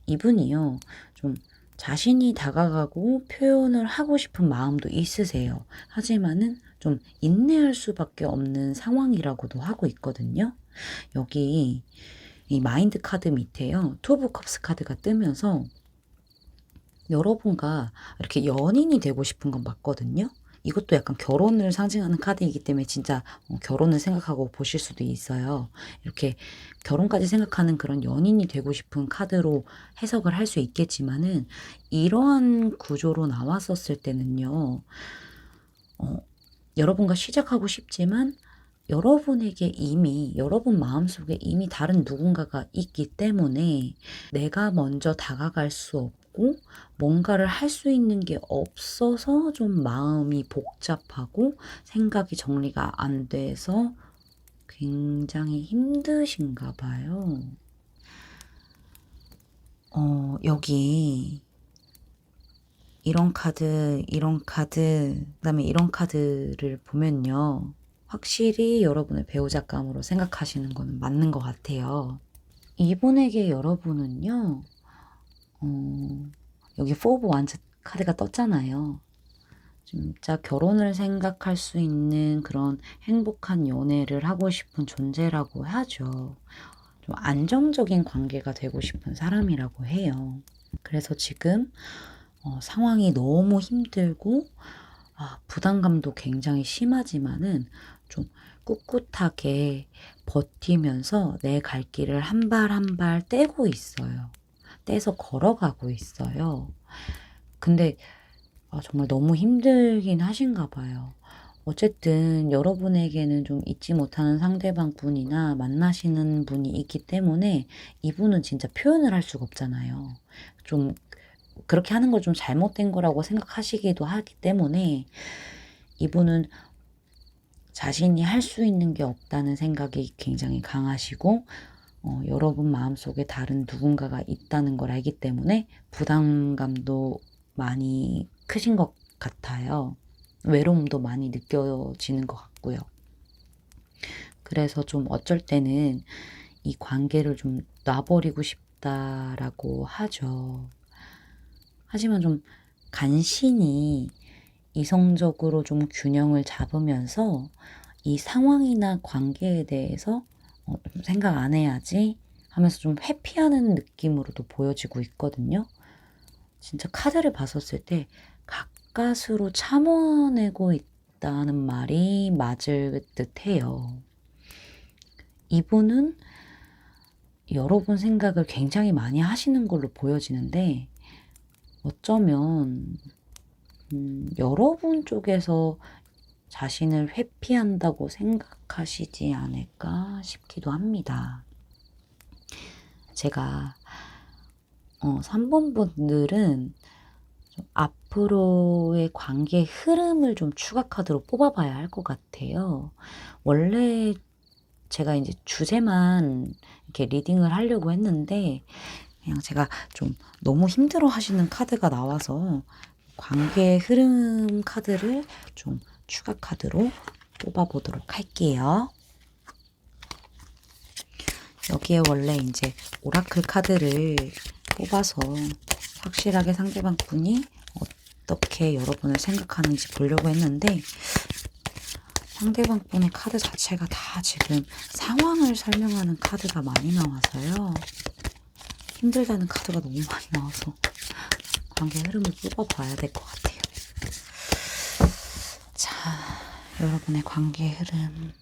이분이요, 좀 자신이 다가가고 표현을 하고 싶은 마음도 있으세요. 하지만은 좀 인내할 수밖에 없는 상황이라고도 하고 있거든요. 여기 이 마인드 카드 밑에요, 투 오브 컵스 카드가 뜨면서 여러분과 이렇게 연인이 되고 싶은 건 맞거든요. 이것도 약간 결혼을 상징하는 카드이기 때문에 진짜 결혼을 생각하고 보실 수도 있어요. 이렇게 결혼까지 생각하는 그런 연인이 되고 싶은 카드로 해석을 할 수 있겠지만은, 이러한 구조로 나왔었을 때는요, 여러분과 시작하고 싶지만 여러분에게 이미, 여러분 마음속에 이미 다른 누군가가 있기 때문에 내가 먼저 다가갈 수 없고 뭔가를 할 수 있는 게 없어서 좀 마음이 복잡하고 생각이 정리가 안 돼서 굉장히 힘드신가 봐요. 여기 이런 카드, 이런 카드, 그다음에 이런 카드를 보면요, 확실히 여러분을 배우자감으로 생각하시는 거는 맞는 것 같아요. 이분에게 여러분은요, 여기 4 오브 완즈 카드가 떴잖아요. 진짜 결혼을 생각할 수 있는 그런 행복한 연애를 하고 싶은 존재라고 하죠. 좀 안정적인 관계가 되고 싶은 사람이라고 해요. 그래서 지금 상황이 너무 힘들고 부담감도 굉장히 심하지만은 좀 꿋꿋하게 버티면서 내 갈 길을 한 발 한 발 떼고 있어요. 떼서 걸어가고 있어요. 근데 정말 너무 힘들긴 하신가 봐요. 어쨌든 여러분에게는 좀 잊지 못하는 상대방 분이나 만나시는 분이 있기 때문에 이분은 진짜 표현을 할 수가 없잖아요. 좀 그렇게 하는 걸 좀 잘못된 거라고 생각하시기도 하기 때문에 이분은 자신이 할 수 있는 게 없다는 생각이 굉장히 강하시고, 여러분 마음속에 다른 누군가가 있다는 걸 알기 때문에 부담감도 많이 크신 것 같아요. 외로움도 많이 느껴지는 것 같고요. 그래서 좀 어쩔 때는 이 관계를 좀 놔버리고 싶다라고 하죠. 하지만 좀 간신히 이성적으로 좀 균형을 잡으면서 이 상황이나 관계에 대해서 좀 생각 안 해야지 하면서 좀 회피하는 느낌으로도 보여지고 있거든요. 진짜 카드를 봤었을 때 가까스로 참아내고 있다는 말이 맞을 듯해요. 이분은 여러분 생각을 굉장히 많이 하시는 걸로 보여지는데, 어쩌면 여러분 쪽에서 자신을 회피한다고 생각하시지 않을까 싶기도 합니다. 제가 3번 분들은 좀 앞으로의 관계의 흐름을 좀 추가 카드로 뽑아봐야 할 것 같아요. 원래 제가 이제 주제만 이렇게 리딩을 하려고 했는데, 그냥 제가 좀 너무 힘들어 하시는 카드가 나와서 관계의 흐름 카드를 좀 추가 카드로 뽑아보도록 할게요. 여기에 원래 이제 오라클 카드를 뽑아서 확실하게 상대방 분이 어떻게 여러분을 생각하는지 보려고 했는데, 상대방 분의 카드 자체가 다 지금 상황을 설명하는 카드가 많이 나와서요. 힘들다는 카드가 너무 많이 나와서 관계 흐름을 뽑아봐야 될 것 같아요. 자, 여러분의 관계 흐름.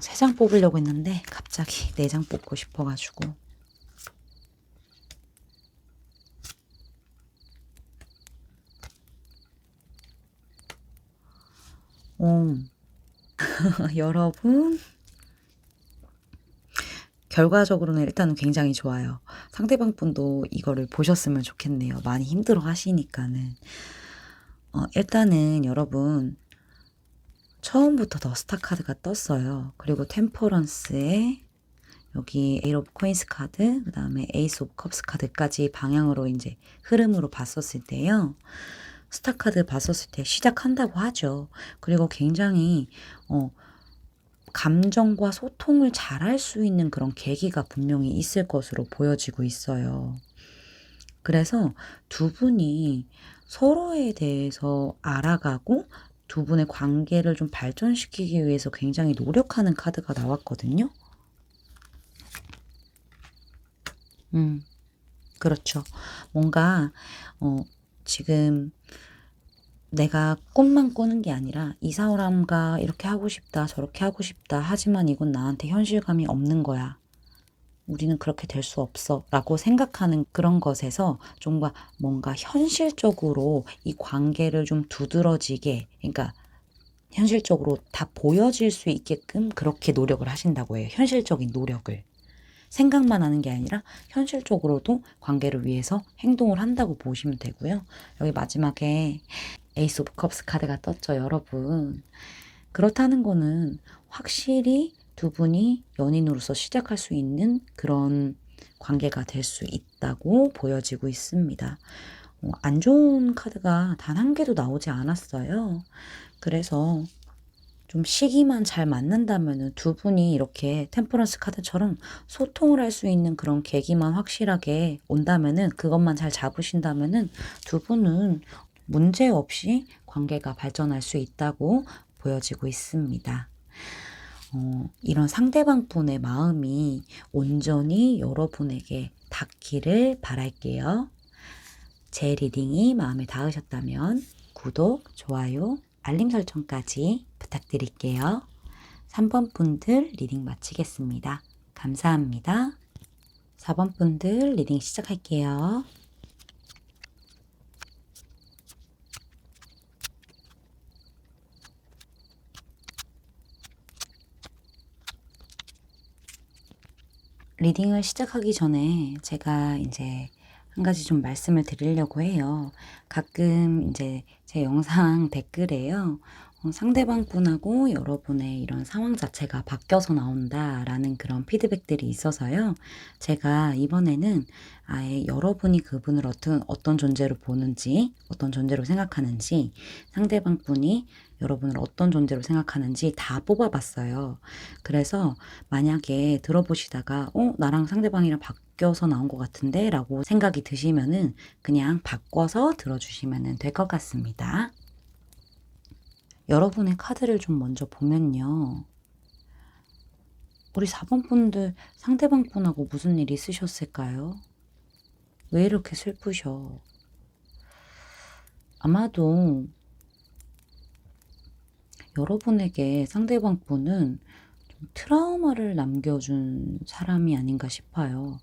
세 장 뽑으려고 했는데 갑자기 4장 뽑고 싶어가지고. 여러분, 결과적으로는 일단은 굉장히 좋아요. 상대방 분도 이거를 보셨으면 좋겠네요. 많이 힘들어 하시니까는. 일단은 여러분 처음부터 더 스타 카드가 떴어요. 그리고 템퍼런스에 여기 에이스 오브 코인스 카드, 그 다음에 에이스 오브 컵스 카드까지 방향으로 이제 흐름으로 봤었을 때요. 스타 카드 봤었을 때 시작한다고 하죠. 그리고 굉장히 감정과 소통을 잘할 수 있는 그런 계기가 분명히 있을 것으로 보여지고 있어요. 그래서 두 분이 서로에 대해서 알아가고 두 분의 관계를 좀 발전시키기 위해서 굉장히 노력하는 카드가 나왔거든요. 그렇죠. 뭔가 지금 내가 꿈만 꾸는 게 아니라 이 사람과 이렇게 하고 싶다, 저렇게 하고 싶다. 하지만 이건 나한테 현실감이 없는 거야. 우리는 그렇게 될 수 없어. 라고 생각하는 그런 것에서 좀 뭔가 현실적으로 이 관계를 좀 두드러지게, 그러니까 현실적으로 다 보여질 수 있게끔 그렇게 노력을 하신다고 해요. 현실적인 노력을. 생각만 하는 게 아니라 현실적으로도 관계를 위해서 행동을 한다고 보시면 되고요. 여기 마지막에 에이스 오브 컵스 카드가 떴죠, 여러분. 그렇다는 거는 확실히 두 분이 연인으로서 시작할 수 있는 그런 관계가 될 수 있다고 보여지고 있습니다. 안 좋은 카드가 단 한 개도 나오지 않았어요. 그래서 좀 시기만 잘 맞는다면은 두 분이 이렇게 템퍼런스 카드처럼 소통을 할 수 있는 그런 계기만 확실하게 온다면은, 그것만 잘 잡으신다면은 두 분은 문제 없이 관계가 발전할 수 있다고 보여지고 있습니다. 이런 상대방 분의 마음이 온전히 여러분에게 닿기를 바랄게요. 제 리딩이 마음에 닿으셨다면 구독, 좋아요, 알림 설정까지 부탁드릴게요. 3번 분들 리딩 마치겠습니다. 감사합니다. 4번 분들 리딩 시작할게요. 리딩을 시작하기 전에 제가 이제 한 가지 좀 말씀을 드리려고 해요. 가끔 이제 제 영상 댓글에요. 상대방 분하고 여러분의 이런 상황 자체가 바뀌어서 나온다라는 그런 피드백들이 있어서요. 제가 이번에는 아예 여러분이 그분을 어떤 존재로 보는지, 어떤 존재로 생각하는지, 상대방 분이 여러분을 어떤 존재로 생각하는지 다 뽑아봤어요. 그래서 만약에 들어보시다가 나랑 상대방이랑 바뀌어서 나온 것 같은데 라고 생각이 드시면은 그냥 바꿔서 들어주시면 될 것 같습니다. 여러분의 카드를 좀 먼저 보면요. 우리 4번 분들 상대방 분하고 무슨 일이 있으셨을까요? 왜 이렇게 슬프셔? 아마도 여러분에게 상대방 분은 좀 트라우마를 남겨준 사람이 아닌가 싶어요.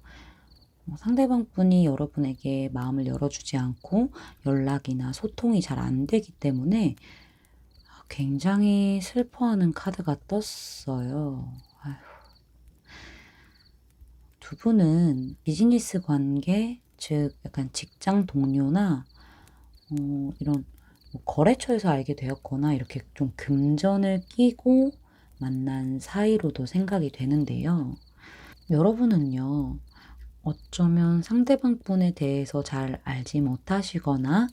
상대방 분이 여러분에게 마음을 열어주지 않고 연락이나 소통이 잘 안 되기 때문에 굉장히 슬퍼하는 카드가 떴어요. 아휴. 두 분은 비즈니스 관계, 즉 약간 직장 동료나 이런 거래처에서 알게 되었거나 이렇게 좀 금전을 끼고 만난 사이로도 생각이 되는데요. 여러분은요, 어쩌면 상대방 분에 대해서 잘 알지 못하시거나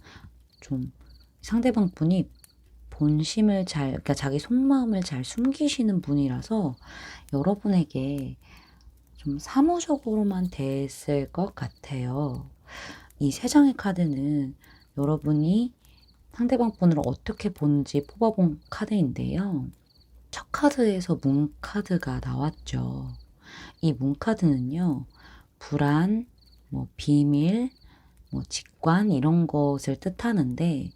좀 상대방 분이 본심을 그러니까 자기 속마음을 잘 숨기시는 분이라서 여러분에게 좀 사무적으로만 대했을 것 같아요. 이 세 장의 카드는 여러분이 상대방 분을 어떻게 보는지 뽑아본 카드인데요. 첫 카드에서 문 카드가 나왔죠. 이 문 카드는요, 불안, 비밀, 직관 이런 것을 뜻하는데,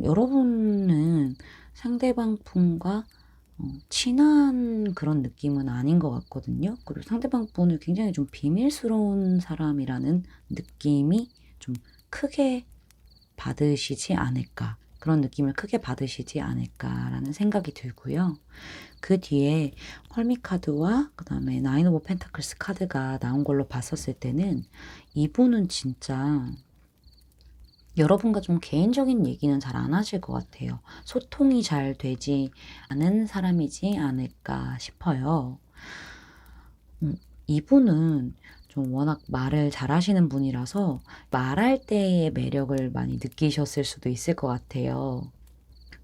여러분은 상대방 분과 친한 그런 느낌은 아닌 것 같거든요. 그리고 상대방 분을 굉장히 좀 비밀스러운 사람이라는 느낌이 좀 크게 받으시지 않을까 그런 느낌을 크게 받으시지 않을까라는 생각이 들고요. 그 뒤에 헐미 카드와 그다음에 나인 오브 펜타클스 카드가 나온 걸로 봤었을 때는 이분은 진짜 여러분과 좀 개인적인 얘기는 잘 안 하실 것 같아요. 소통이 잘 되지 않은 사람이지 않을까 싶어요. 이분은 좀 워낙 말을 잘하시는 분이라서 말할 때의 매력을 많이 느끼셨을 수도 있을 것 같아요.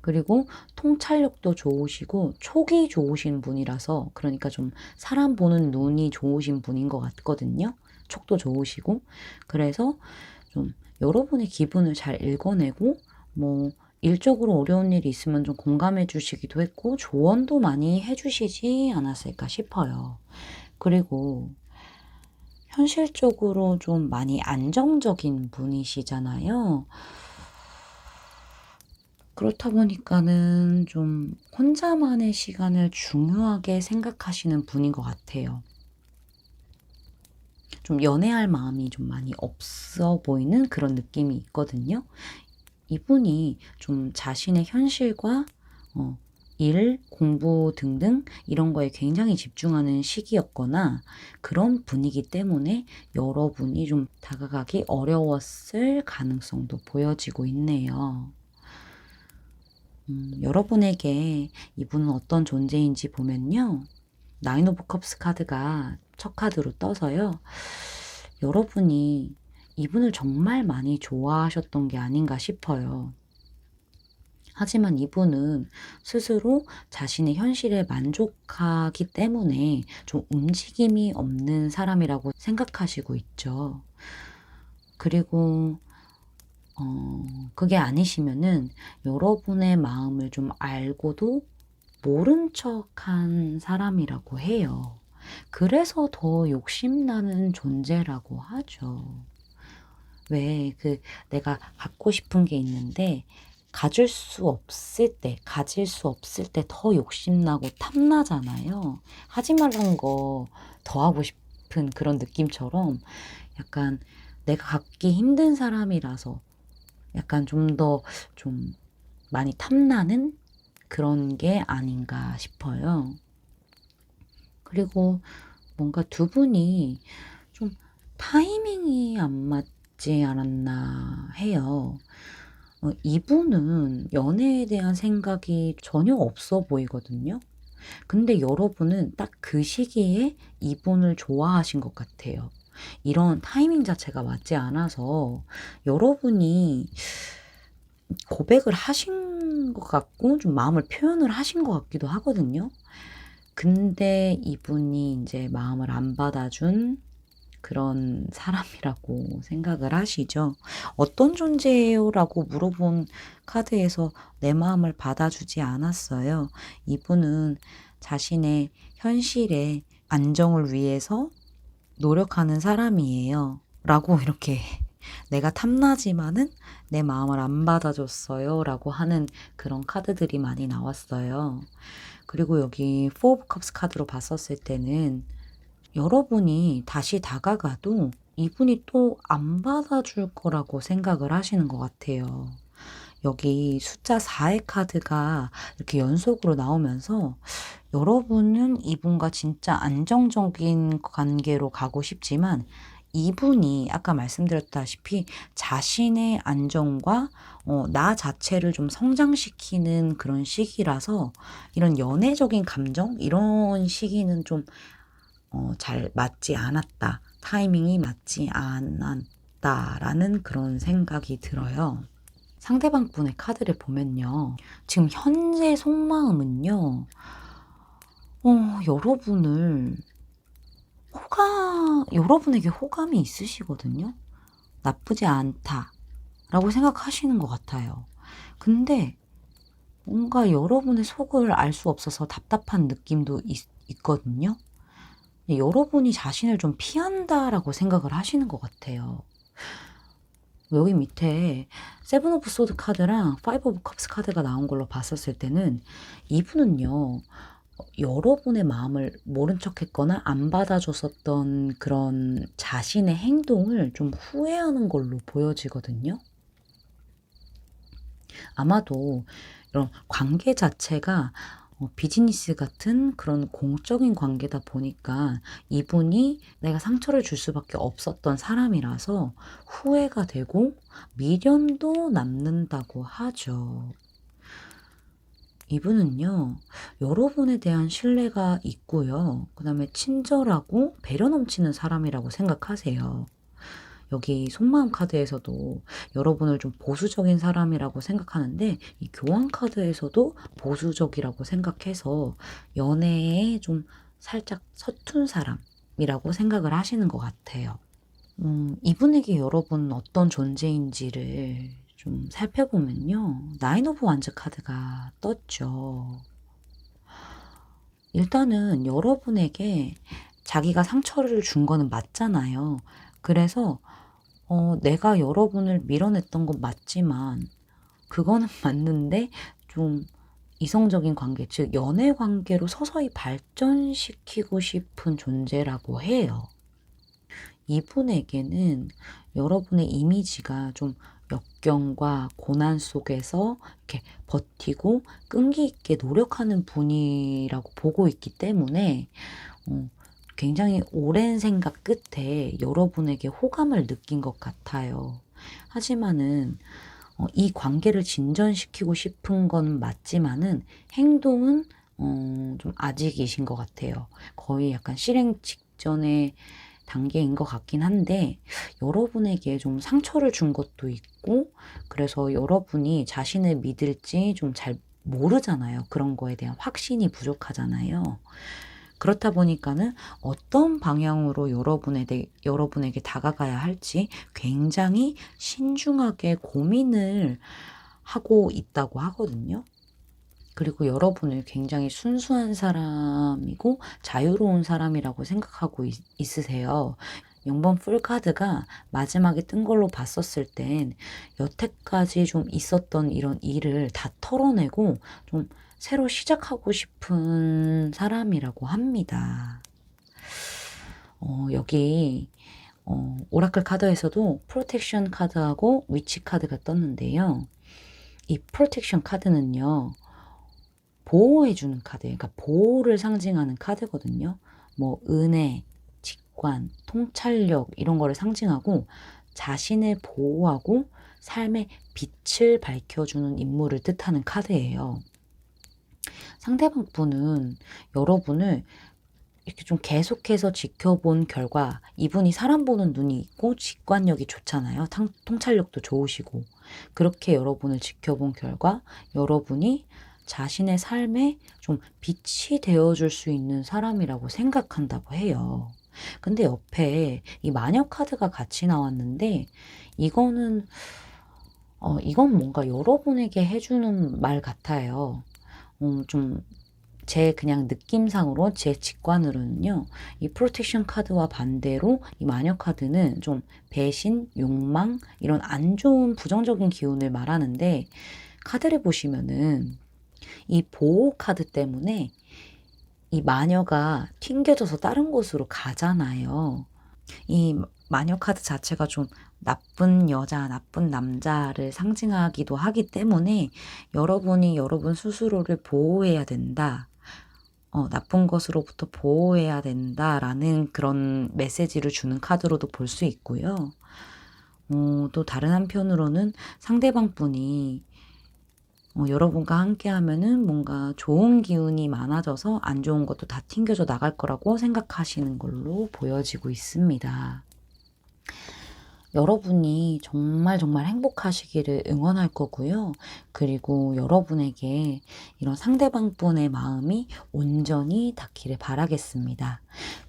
그리고 통찰력도 좋으시고 촉이 좋으신 분이라서, 그러니까 좀 사람 보는 눈이 좋으신 분인 것 같거든요. 촉도 좋으시고. 그래서 좀 여러분의 기분을 잘 읽어내고 뭐 일적으로 어려운 일이 있으면 좀 공감해 주시기도 했고 조언도 많이 해 주시지 않았을까 싶어요. 그리고 현실적으로 좀 많이 안정적인 분이시잖아요. 그렇다 보니까는 좀 혼자만의 시간을 중요하게 생각하시는 분인 것 같아요. 좀 연애할 마음이 좀 많이 없어 보이는 그런 느낌이 있거든요. 이분이 좀 자신의 현실과 일, 공부 등등 이런 거에 굉장히 집중하는 시기였거나 그런 분이기 때문에 여러분이 좀 다가가기 어려웠을 가능성도 보여지고 있네요. 여러분에게 이분은 어떤 존재인지 보면요. 나인 오브 컵스 카드가 첫 카드로 떠서요. 여러분이 이분을 정말 많이 좋아하셨던 게 아닌가 싶어요. 하지만 이분은 스스로 자신의 현실에 만족하기 때문에 좀 움직임이 없는 사람이라고 생각하시고 있죠. 그리고 그게 아니시면은 여러분의 마음을 좀 알고도 모른 척한 사람이라고 해요. 그래서 더 욕심나는 존재라고 하죠. 왜 내가 갖고 싶은 게 있는데 가질 수 없을 때 더 욕심나고 탐나잖아요. 하지 말라는 거 더 하고 싶은 그런 느낌처럼 약간 내가 갖기 힘든 사람이라서 약간 좀 더 좀 많이 탐나는 그런 게 아닌가 싶어요. 그리고 뭔가 두 분이 좀 타이밍이 안 맞지 않았나 해요. 이분은 연애에 대한 생각이 전혀 없어 보이거든요. 근데 여러분은 딱 그 시기에 이분을 좋아하신 것 같아요. 이런 타이밍 자체가 맞지 않아서 여러분이 고백을 하신 것 같고 좀 마음을 표현을 하신 것 같기도 하거든요. 근데 이분이 인제 마음을 안 받아준 그런 사람이라고 생각을 하시죠. "어떤 존재예요?"라고 물어본 카드에서 내 마음을 받아주지 않았어요. 이분은 자신의 현실의 안정을 위해서 노력하는 사람이에요. 라고 이렇게 "내가 탐나지만은 내 마음을 안 받아줬어요." 라고 하는 그런 카드들이 많이 나왔어요. 그리고 여기 포 오브 컵스 카드로 봤었을 때는 여러분이 다시 다가가도 이분이 또 안 받아줄 거라고 생각을 하시는 것 같아요. 여기 숫자 4의 카드가 이렇게 연속으로 나오면서 여러분은 이분과 진짜 안정적인 관계로 가고 싶지만 이분이 아까 말씀드렸다시피 자신의 안정과 나 자체를 좀 성장시키는 그런 시기라서 이런 연애적인 감정 이런 시기는 좀 잘 맞지 않았다. 타이밍이 맞지 않았다라는 그런 생각이 들어요. 상대방 분의 카드를 보면요. 지금 현재 속마음은요. 여러분을 여러분에게 호감이 있으시거든요. 나쁘지 않다라고 생각하시는 것 같아요. 근데 뭔가 여러분의 속을 알 수 없어서 답답한 느낌도 있거든요. 여러분이 자신을 좀 피한다라고 생각을 하시는 것 같아요. 여기 밑에 세븐 오브 소드 카드랑 파이브 오브 컵스 카드가 나온 걸로 봤었을 때는 이분은요. 여러분의 마음을 모른 척했거나 안 받아줬었던 그런 자신의 행동을 좀 후회하는 걸로 보여지거든요. 아마도 이런 관계 자체가 비즈니스 같은 그런 공적인 관계다 보니까 이분이 내가 상처를 줄 수밖에 없었던 사람이라서 후회가 되고 미련도 남는다고 하죠. 이분은요, 여러분에 대한 신뢰가 있고요. 그다음에 친절하고 배려 넘치는 사람이라고 생각하세요. 여기 속마음 카드에서도 여러분을 좀 보수적인 사람이라고 생각하는데 이 교환 카드에서도 보수적이라고 생각해서 연애에 좀 살짝 서툰 사람이라고 생각을 하시는 것 같아요. 이분에게 여러분은 어떤 존재인지를 좀 살펴보면요. 나인 오브 완즈 카드가 떴죠. 일단은 여러분에게 자기가 상처를 준 거는 맞잖아요. 그래서 내가 여러분을 밀어냈던 건 맞지만 그거는 맞는데 좀 이성적인 관계, 즉 연애 관계로 서서히 발전시키고 싶은 존재라고 해요. 이분에게는 여러분의 이미지가 좀 역경과 고난 속에서 이렇게 버티고 끈기 있게 노력하는 분이라고 보고 있기 때문에 어 굉장히 오랜 생각 끝에 여러분에게 호감을 느낀 것 같아요. 하지만은 이 관계를 진전시키고 싶은 건 맞지만은 행동은 좀 아직이신 것 같아요. 거의 약간 실행 직전의 단계인 것 같긴 한데 여러분에게 좀 상처를 준 것도 있고 그래서 여러분이 자신을 믿을지 좀 잘 모르잖아요. 그런 거에 대한 확신이 부족하잖아요. 그렇다 보니까는 어떤 방향으로 여러분에게 다가가야 할지 굉장히 신중하게 고민을 하고 있다고 하거든요. 그리고 여러분을 굉장히 순수한 사람이고 자유로운 사람이라고 생각하고 있으세요. 0번 풀카드가 마지막에 뜬 걸로 봤었을 땐 여태까지 좀 있었던 이런 일을 다 털어내고 좀 새로 시작하고 싶은 사람이라고 합니다. 여기 오라클 카드에서도 프로텍션 카드하고 위치 카드가 떴는데요. 이 프로텍션 카드는요. 보호해주는 카드예요. 그러니까 보호를 상징하는 카드거든요. 뭐 은혜, 직관, 통찰력 이런 거를 상징하고 자신을 보호하고 삶의 빛을 밝혀주는 인물을 뜻하는 카드예요. 상대방 분은 여러분을 이렇게 좀 계속해서 지켜본 결과 이분이 사람 보는 눈이 있고 직관력이 좋잖아요. 통찰력도 좋으시고 그렇게 여러분을 지켜본 결과 여러분이 자신의 삶에 좀 빛이 되어줄 수 있는 사람이라고 생각한다고 해요. 근데 옆에 이 마녀 카드가 같이 나왔는데 이거는 이건 뭔가 여러분에게 해주는 말 같아요. 좀 제 그냥 느낌상으로 제 직관으로는요. 이 프로텍션 카드와 반대로 이 마녀 카드는 좀 배신, 욕망 이런 안 좋은 부정적인 기운을 말하는데 카드를 보시면은 이 보호 카드 때문에 이 마녀가 튕겨져서 다른 곳으로 가잖아요. 이 마녀 카드 자체가 좀 나쁜 여자, 나쁜 남자를 상징하기도 하기 때문에 여러분이 여러분 스스로를 보호해야 된다. 나쁜 것으로부터 보호해야 된다라는 그런 메시지를 주는 카드로도 볼 수 있고요. 또 다른 한편으로는 상대방 분이 여러분과 함께 하면은 뭔가 좋은 기운이 많아져서 안 좋은 것도 다 튕겨져 나갈 거라고 생각하시는 걸로 보여지고 있습니다. 여러분이 정말 정말 행복하시기를 응원할 거고요. 그리고 여러분에게 이런 상대방 분의 마음이 온전히 닿기를 바라겠습니다.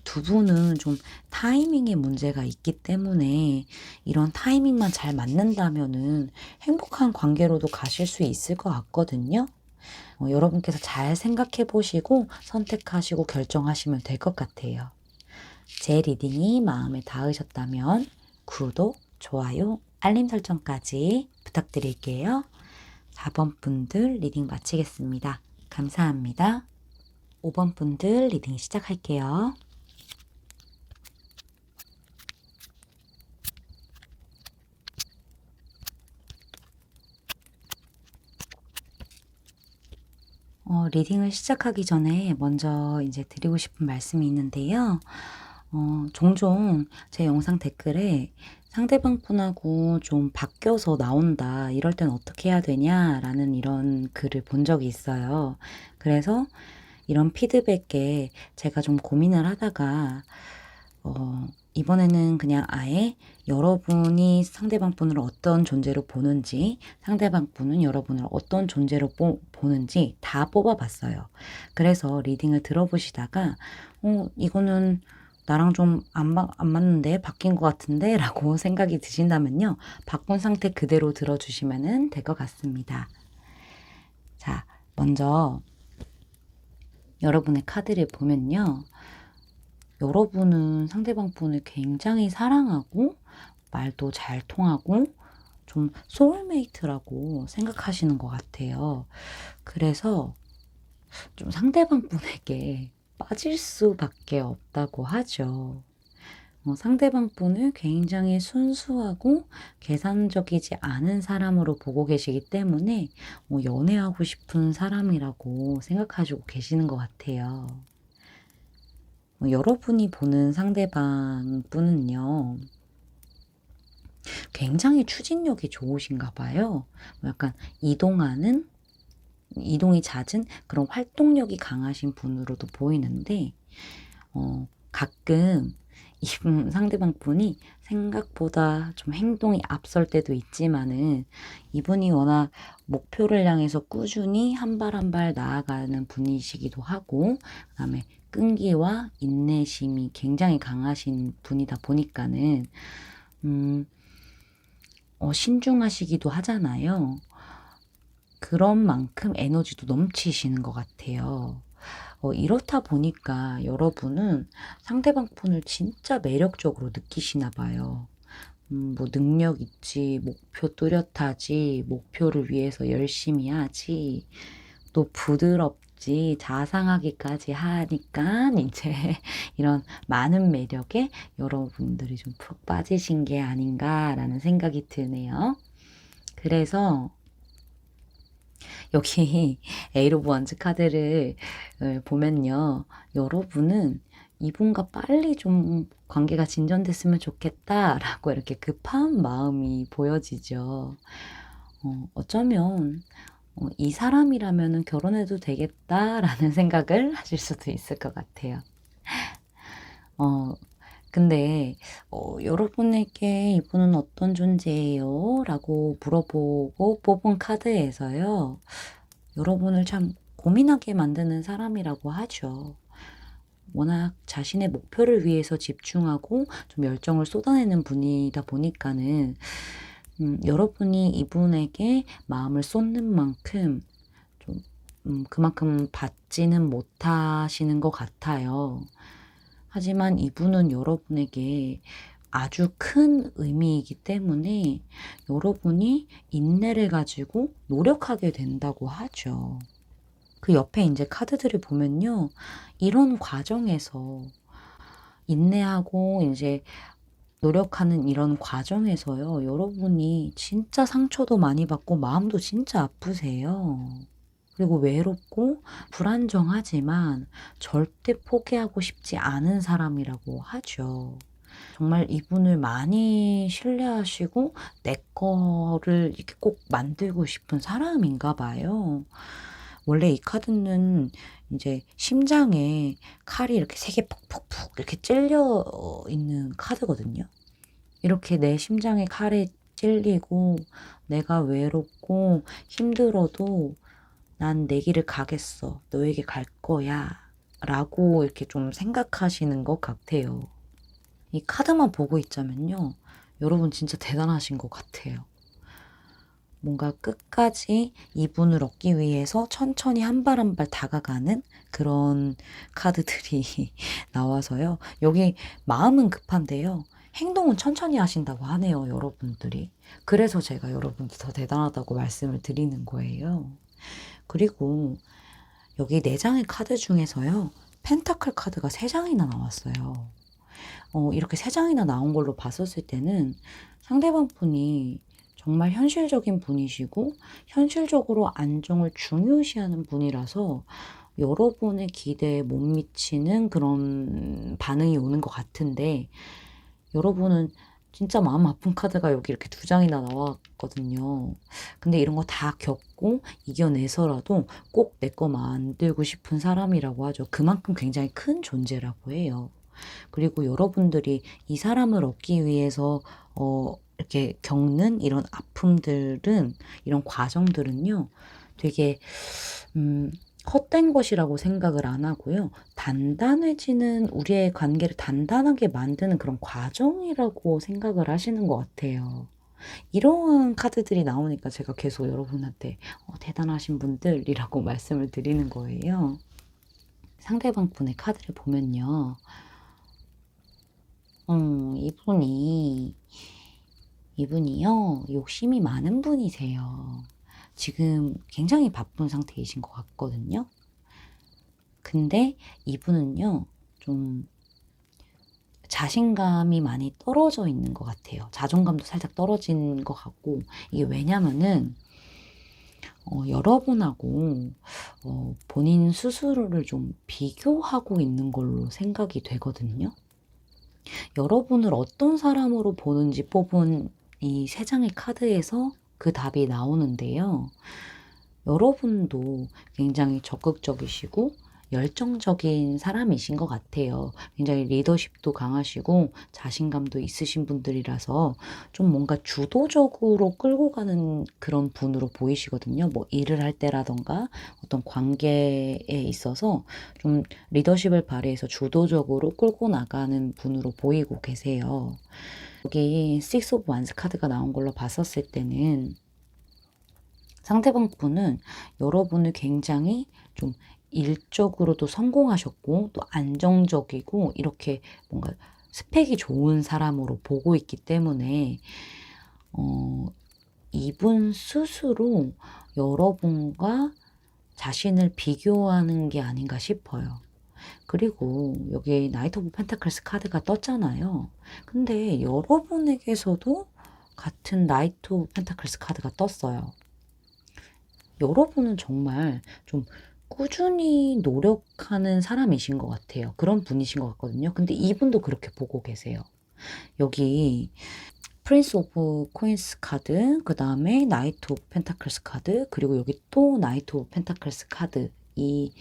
두 분은 좀 타이밍에 문제가 있기 때문에 이런 타이밍만 잘 맞는다면은 행복한 관계로도 가실 수 있을 것 같거든요. 여러분께서 잘 생각해 보시고 선택하시고 결정하시면 될 것 같아요. 제 리딩이 마음에 닿으셨다면 구독, 좋아요, 알림 설정까지 부탁드릴게요. 4번 분들 리딩 마치겠습니다. 감사합니다. 5번 분들 리딩 시작할게요. 리딩을 시작하기 전에 먼저 이제 드리고 싶은 말씀이 있는데요. 종종 제 영상 댓글에 상대방 분하고 좀 바뀌어서 나온다. 이럴 땐 어떻게 해야 되냐라는 이런 글을 본 적이 있어요. 그래서 이런 피드백에 제가 좀 고민을 하다가 이번에는 그냥 아예 여러분이 상대방 분을 어떤 존재로 보는지, 상대방 분은 여러분을 어떤 존재로 보는지 다 뽑아봤어요. 그래서 리딩을 들어보시다가, 이거는 나랑 좀 안 맞는데, 바뀐 것 같은데? 라고 생각이 드신다면요. 바꾼 상태 그대로 들어주시면 될 것 같습니다. 자, 먼저 여러분의 카드를 보면요. 여러분은 상대방 분을 굉장히 사랑하고 말도 잘 통하고 좀 소울메이트라고 생각하시는 것 같아요. 그래서 좀 상대방 분에게 빠질 수밖에 없다고 하죠. 상대방 분을 굉장히 순수하고 계산적이지 않은 사람으로 보고 계시기 때문에 연애하고 싶은 사람이라고 생각하시고 계시는 것 같아요. 여러분이 보는 상대방 분은요, 굉장히 추진력이 좋으신가 봐요. 약간 이동이 잦은 그런 활동력이 강하신 분으로도 보이는데, 가끔 이분 상대방 분이 생각보다 좀 행동이 앞설 때도 있지만은 이분이 워낙 목표를 향해서 꾸준히 한 발 한 발 나아가는 분이시기도 하고, 그다음에 끈기와 인내심이 굉장히 강하신 분이다 보니까는 신중하시기도 하잖아요. 그런 만큼 에너지도 넘치시는 것 같아요. 이렇다 보니까 여러분은 상대방 분을 진짜 매력적으로 느끼시나 봐요. 뭐 능력 있지, 목표 뚜렷하지, 목표를 위해서 열심히 하지, 또 부드럽지, 자상하기까지 하니까 이제 이런 많은 매력에 여러분들이 좀 푹 빠지신 게 아닌가라는 생각이 드네요. 그래서 여기 에이트 오브 원즈 카드를 보면요. 여러분은 이분과 빨리 좀 관계가 진전됐으면 좋겠다라고 이렇게 급한 마음이 보여지죠. 어쩌면 이 사람이라면 결혼해도 되겠다라는 생각을 하실 수도 있을 것 같아요. 근데 여러분에게 이분은 어떤 존재예요? 라고 물어보고 뽑은 카드에서요. 여러분을 참 고민하게 만드는 사람이라고 하죠. 워낙 자신의 목표를 위해서 집중하고 좀 열정을 쏟아내는 분이다 보니까는 여러분이 이분에게 마음을 쏟는 만큼 좀 그만큼 받지는 못하시는 것 같아요. 하지만 이분은 여러분에게 아주 큰 의미이기 때문에 여러분이 인내를 가지고 노력하게 된다고 하죠. 그 옆에 이제 카드들을 보면요. 이런 과정에서 인내하고 이제 노력하는 이런 과정에서요. 여러분이 진짜 상처도 많이 받고 마음도 진짜 아프세요. 그리고 외롭고 불안정하지만 절대 포기하고 싶지 않은 사람이라고 하죠. 정말 이분을 많이 신뢰하시고 내 거를 이렇게 꼭 만들고 싶은 사람인가 봐요. 원래 이 카드는 이제 심장에 칼이 이렇게 3개 푹푹푹 이렇게 찔려 있는 카드거든요. 이렇게 내 심장에 칼이 찔리고 내가 외롭고 힘들어도 난 내 길을 가겠어. 너에게 갈 거야. 라고 이렇게 좀 생각하시는 것 같아요. 이 카드만 보고 있자면요. 여러분 진짜 대단하신 것 같아요. 뭔가 끝까지 이분을 얻기 위해서 천천히 한 발 한 발 다가가는 그런 카드들이 나와서요. 여기 마음은 급한데요. 행동은 천천히 하신다고 하네요, 여러분들이. 그래서 제가 여러분들 더 대단하다고 말씀을 드리는 거예요. 그리고 여기 4장의 카드 중에서요. 펜타클 카드가 3장이나 나왔어요. 이렇게 3장이나 나온 걸로 봤었을 때는 상대방 분이 정말 현실적인 분이시고 현실적으로 안정을 중요시하는 분이라서 여러분의 기대에 못 미치는 그런 반응이 오는 것 같은데, 여러분은 진짜 마음 아픈 카드가 여기 이렇게 두 장이나 나왔거든요. 근데 이런 거 다 겪고 이겨내서라도 꼭 내 거 만들고 싶은 사람이라고 하죠. 그만큼 굉장히 큰 존재라고 해요. 그리고 여러분들이 이 사람을 얻기 위해서 이렇게 겪는 이런 아픔들은, 이런 과정들은요, 되게 헛된 것이라고 생각을 안 하고요. 단단해지는, 우리의 관계를 단단하게 만드는 그런 과정이라고 생각을 하시는 것 같아요. 이런 카드들이 나오니까 제가 계속 여러분한테 대단하신 분들이라고 말씀을 드리는 거예요. 상대방 분의 카드를 보면요. 이분이요, 욕심이 많은 분이세요. 지금 굉장히 바쁜 상태이신 것 같거든요. 근데 이분은요, 좀 자신감이 많이 떨어져 있는 것 같아요. 자존감도 살짝 떨어진 것 같고, 이게 왜냐면은, 여러분하고 본인 스스로를 좀 비교하고 있는 걸로 생각이 되거든요. 여러분을 어떤 사람으로 보는지 뽑은 이 세 장의 카드에서 그 답이 나오는데요. 여러분도 굉장히 적극적이시고 열정적인 사람이신 것 같아요. 굉장히 리더십도 강하시고 자신감도 있으신 분들이라서 좀 뭔가 주도적으로 끌고 가는 그런 분으로 보이시거든요. 뭐 일을 할 때라던가 어떤 관계에 있어서 좀 리더십을 발휘해서 주도적으로 끌고 나가는 분으로 보이고 계세요. 여기 Six of Wands 카드가 나온 걸로 봤었을 때는 상대방 분은 여러분을 굉장히 좀 일적으로도 성공하셨고 또 안정적이고 이렇게 뭔가 스펙이 좋은 사람으로 보고 있기 때문에 이분 스스로 여러분과 자신을 비교하는 게 아닌가 싶어요. 그리고 여기 나이트 오브 펜타클스 카드가 떴잖아요. 근데 여러분에게서도 같은 나이트 오브 펜타클스 카드가 떴어요. 여러분은 정말 좀 꾸준히 노력하는 사람이신 것 같아요. 그런 분이신 것 같거든요. 근데 이분도 그렇게 보고 계세요. 여기 프린스 오브 코인스 카드, 그 다음에 나이트 오브 펜타클스 카드, 그리고 여기 또 나이트 오브 펜타클스 카드, 이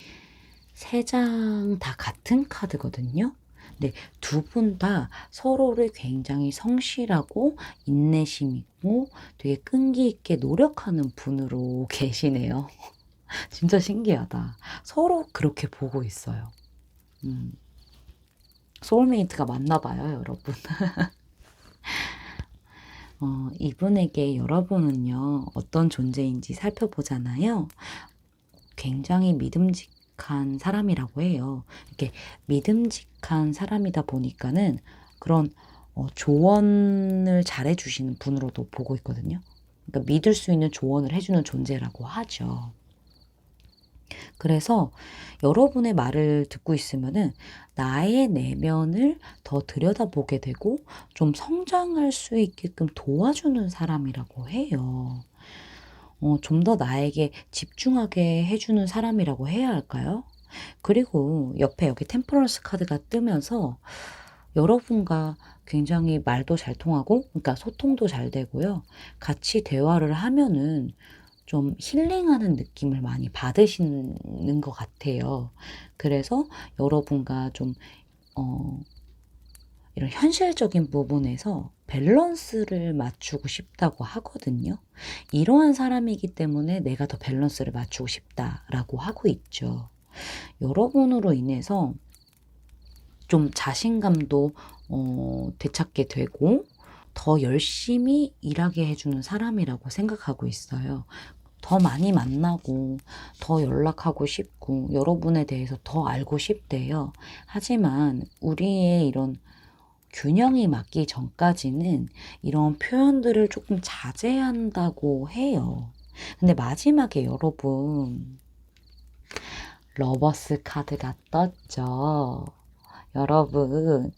세 장 다 같은 카드거든요. 근데 두 분 다 서로를 굉장히 성실하고 인내심 있고 되게 끈기 있게 노력하는 분으로 계시네요. 진짜 신기하다. 서로 그렇게 보고 있어요. 소울메이트가 맞나 봐요, 여러분. 이분에게 여러분은요, 어떤 존재인지 살펴보잖아요. 굉장히 믿음직한 사람이라고 해요. 이렇게 믿음직한 사람이다 보니까는 그런 조언을 잘해주시는 분으로도 보고 있거든요. 그러니까 믿을 수 있는 조언을 해주는 존재라고 하죠. 그래서 여러분의 말을 듣고 있으면은 나의 내면을 더 들여다보게 되고 좀 성장할 수 있게끔 도와주는 사람이라고 해요. 좀 더 나에게 집중하게 해주는 사람이라고 해야 할까요? 그리고 옆에 여기 템퍼런스 카드가 뜨면서 여러분과 굉장히 말도 잘 통하고, 그러니까 소통도 잘 되고요. 같이 대화를 하면은 좀 힐링하는 느낌을 많이 받으시는 것 같아요. 그래서 여러분과 좀, 이런 현실적인 부분에서 밸런스를 맞추고 싶다고 하거든요. 이러한 사람이기 때문에 내가 더 밸런스를 맞추고 싶다라고 하고 있죠. 여러분으로 인해서 좀 자신감도 되찾게 되고 더 열심히 일하게 해주는 사람이라고 생각하고 있어요. 더 많이 만나고 더 연락하고 싶고 여러분에 대해서 더 알고 싶대요. 하지만 우리의 이런 균형이 맞기 전까지는 이런 표현들을 조금 자제한다고 해요. 근데 마지막에 여러분, 러버스 카드가 떴죠. 여러분,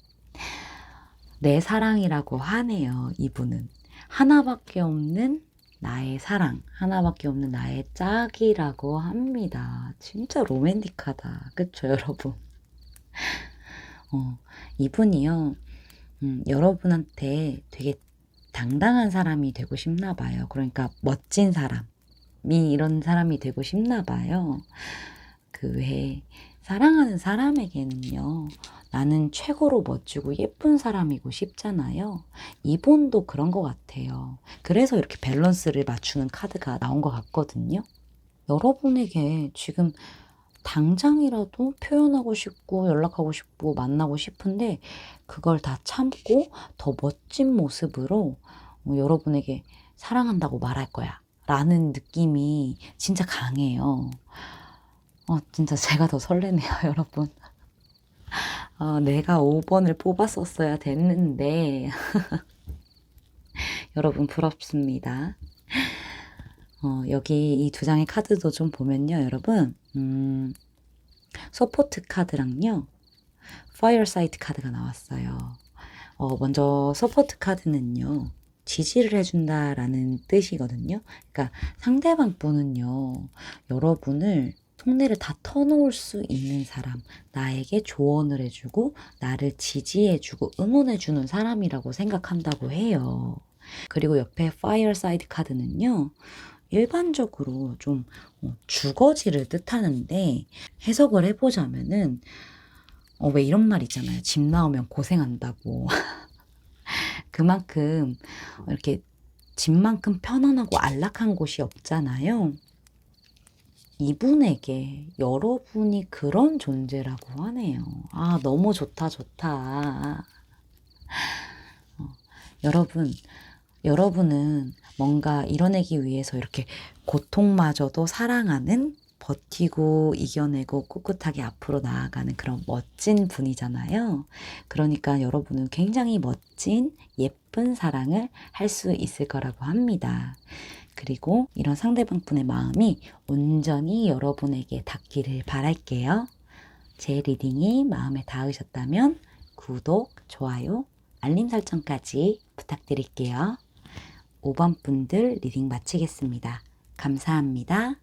내 사랑이라고 하네요, 이분은. 하나밖에 없는 나의 사랑, 하나밖에 없는 나의 짝이라고 합니다. 진짜 로맨틱하다. 그쵸, 여러분? 이분이요, 여러분한테 되게 당당한 사람이 되고 싶나 봐요. 그러니까 멋진 사람이 이런 사람이 되고 싶나 봐요. 그 외에 사랑하는 사람에게는요, 나는 최고로 멋지고 예쁜 사람이고 싶잖아요. 이분도 그런 것 같아요. 그래서 이렇게 밸런스를 맞추는 카드가 나온 것 같거든요. 여러분에게 지금 당장이라도 표현하고 싶고 연락하고 싶고 만나고 싶은데 그걸 다 참고 더 멋진 모습으로 여러분에게 사랑한다고 말할 거야 라는 느낌이 진짜 강해요. 진짜 제가 더 설레네요, 여러분. 내가 5번을 뽑았었어야 됐는데 여러분 부럽습니다. 여기 이 두 장의 카드도 좀 보면요, 여러분. 서포트 카드랑요, 파이어사이트 카드가 나왔어요. 먼저 서포트 카드는요, 지지를 해준다라는 뜻이거든요. 그러니까 상대방 분은요, 여러분을 속내를 다 터놓을 수 있는 사람, 나에게 조언을 해주고 나를 지지해주고 응원해주는 사람이라고 생각한다고 해요. 그리고 옆에 파이어사이드 카드는요, 일반적으로 좀 주거지를 뜻하는데 해석을 해보자면은 왜 이런 말 있잖아요. 집 나오면 고생한다고. 그만큼 이렇게 집만큼 편안하고 안락한 곳이 없잖아요. 이분에게 여러분이 그런 존재라고 하네요. 너무 좋다, 좋다. 여러분은 뭔가 이뤄내기 위해서 이렇게 고통마저도 사랑하는, 버티고 이겨내고 꿋꿋하게 앞으로 나아가는 그런 멋진 분이잖아요. 그러니까 여러분은 굉장히 멋진 예쁜 사랑을 할 수 있을 거라고 합니다. 그리고 이런 상대방 분의 마음이 온전히 여러분에게 닿기를 바랄게요. 제 리딩이 마음에 닿으셨다면 구독, 좋아요, 알림 설정까지 부탁드릴게요. 5번 분들 리딩 마치겠습니다. 감사합니다.